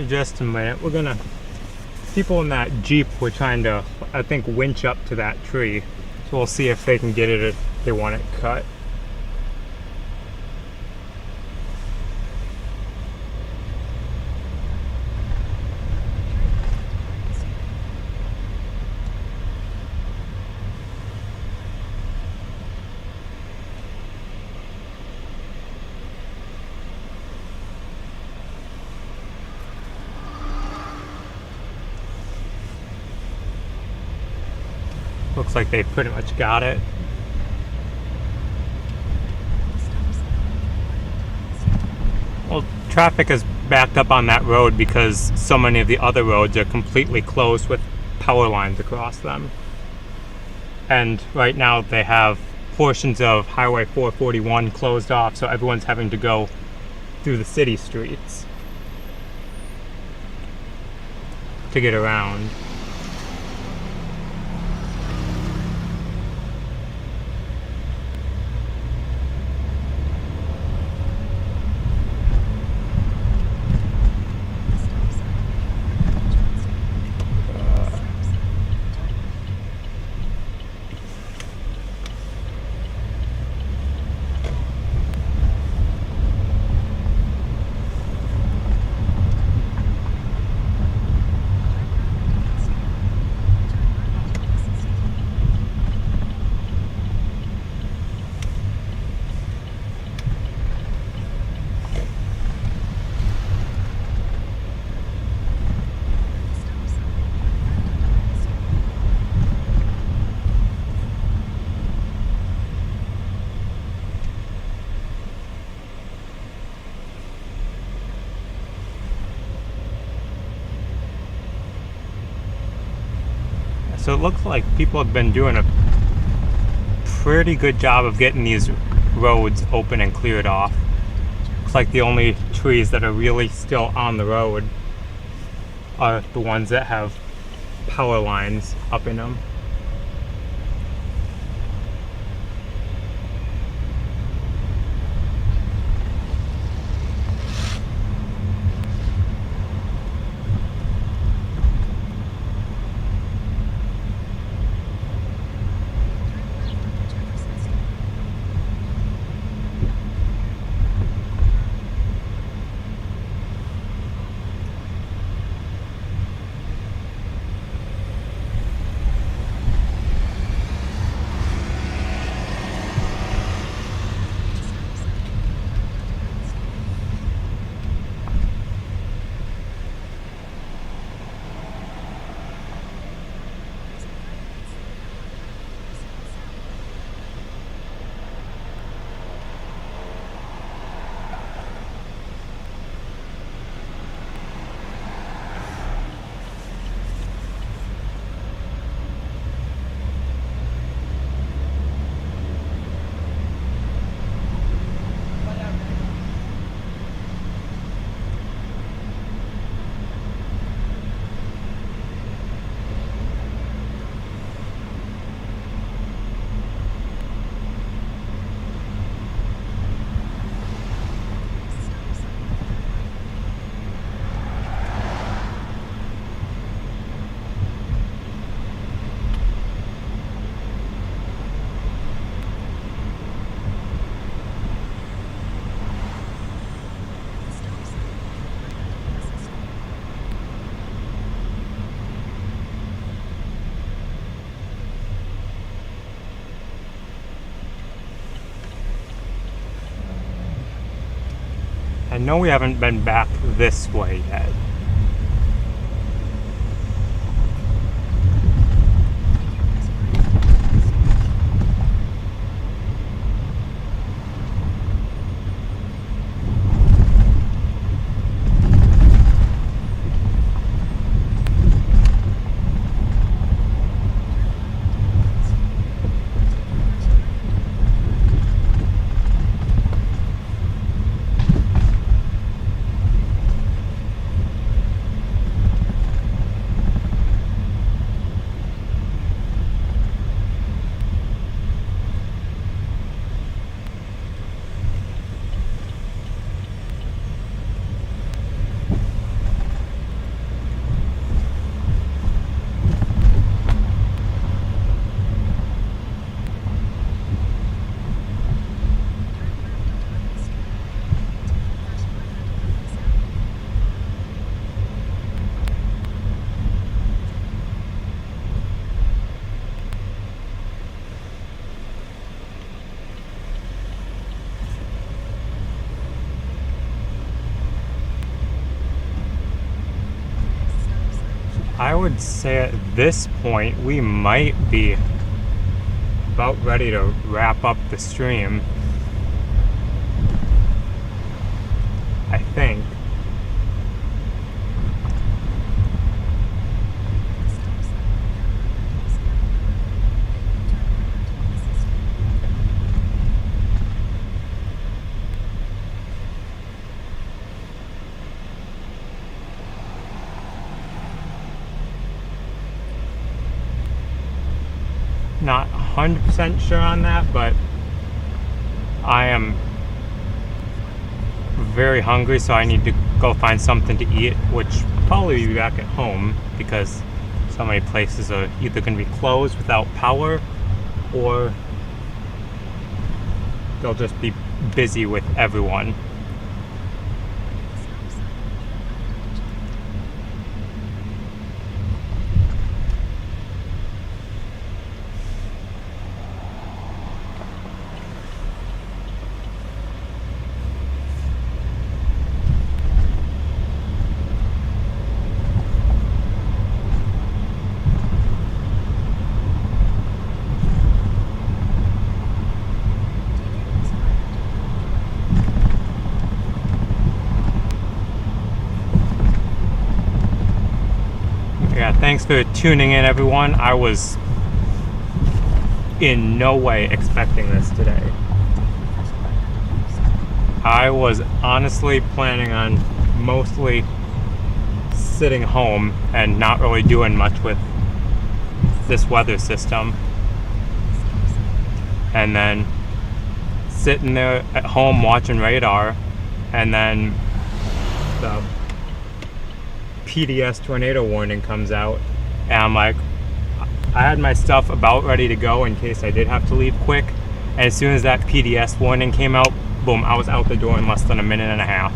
Just a minute. We're gonna. People in that Jeep were trying to, I think, winch up to that tree. So we'll see if they can get it if they want it cut. Looks like they pretty much got it. Well, traffic is backed up on that road because so many of the other roads are completely closed with power lines across them. And right now they have portions of Highway 441 closed off, so everyone's having to go through the city streets to get around. So it looks like people have been doing a pretty good job of getting these roads open and cleared off. Looks like the only trees that are really still on the road are the ones that have power lines up in them. I know we haven't been back this way yet. I would say at this point we might be about ready to wrap up the stream. I think. Not 100% sure on that, but I am very hungry, so I need to go find something to eat, which will probably be back at home because so many places are either going to be closed without power or they'll just be busy with everyone. Yeah, thanks for tuning in, everyone. I was in no way expecting this today. I was honestly planning on mostly sitting home and not really doing much with this weather system. And then sitting there at home watching radar, and then the PDS tornado warning comes out, and I'm like, I had my stuff about ready to go in case I did have to leave quick, and as soon as that PDS warning came out, boom, I was out the door in less than a minute and a half.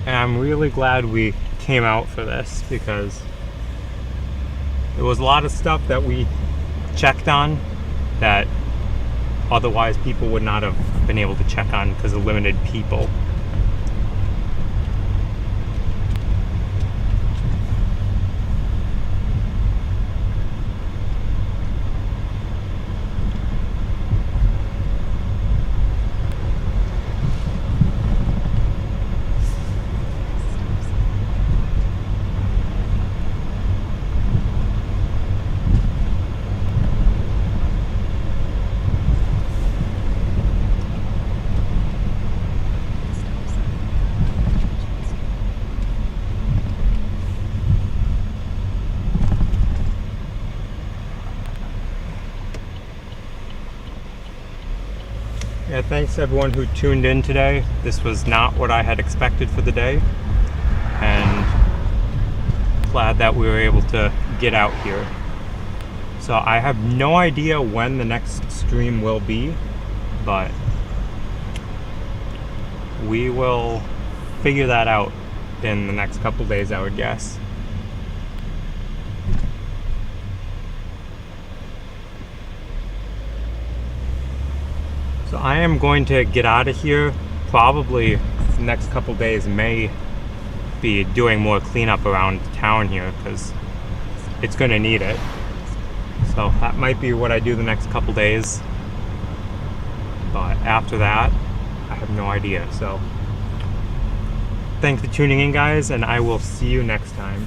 And I'm really glad we came out for this because there was a lot of stuff that we checked on that otherwise people would not have been able to check on because of limited people. Yeah, thanks everyone who tuned in today. This was not what I had expected for the day, and glad that we were able to get out here. So I have no idea when the next stream will be, but we will figure that out in the next couple days, I would guess. So I am going to get out of here. Probably the next couple days may be doing more cleanup around town here because it's going to need it. So that might be what I do the next couple days. But after that, I have no idea. So thanks for tuning in, guys, and I will see you next time.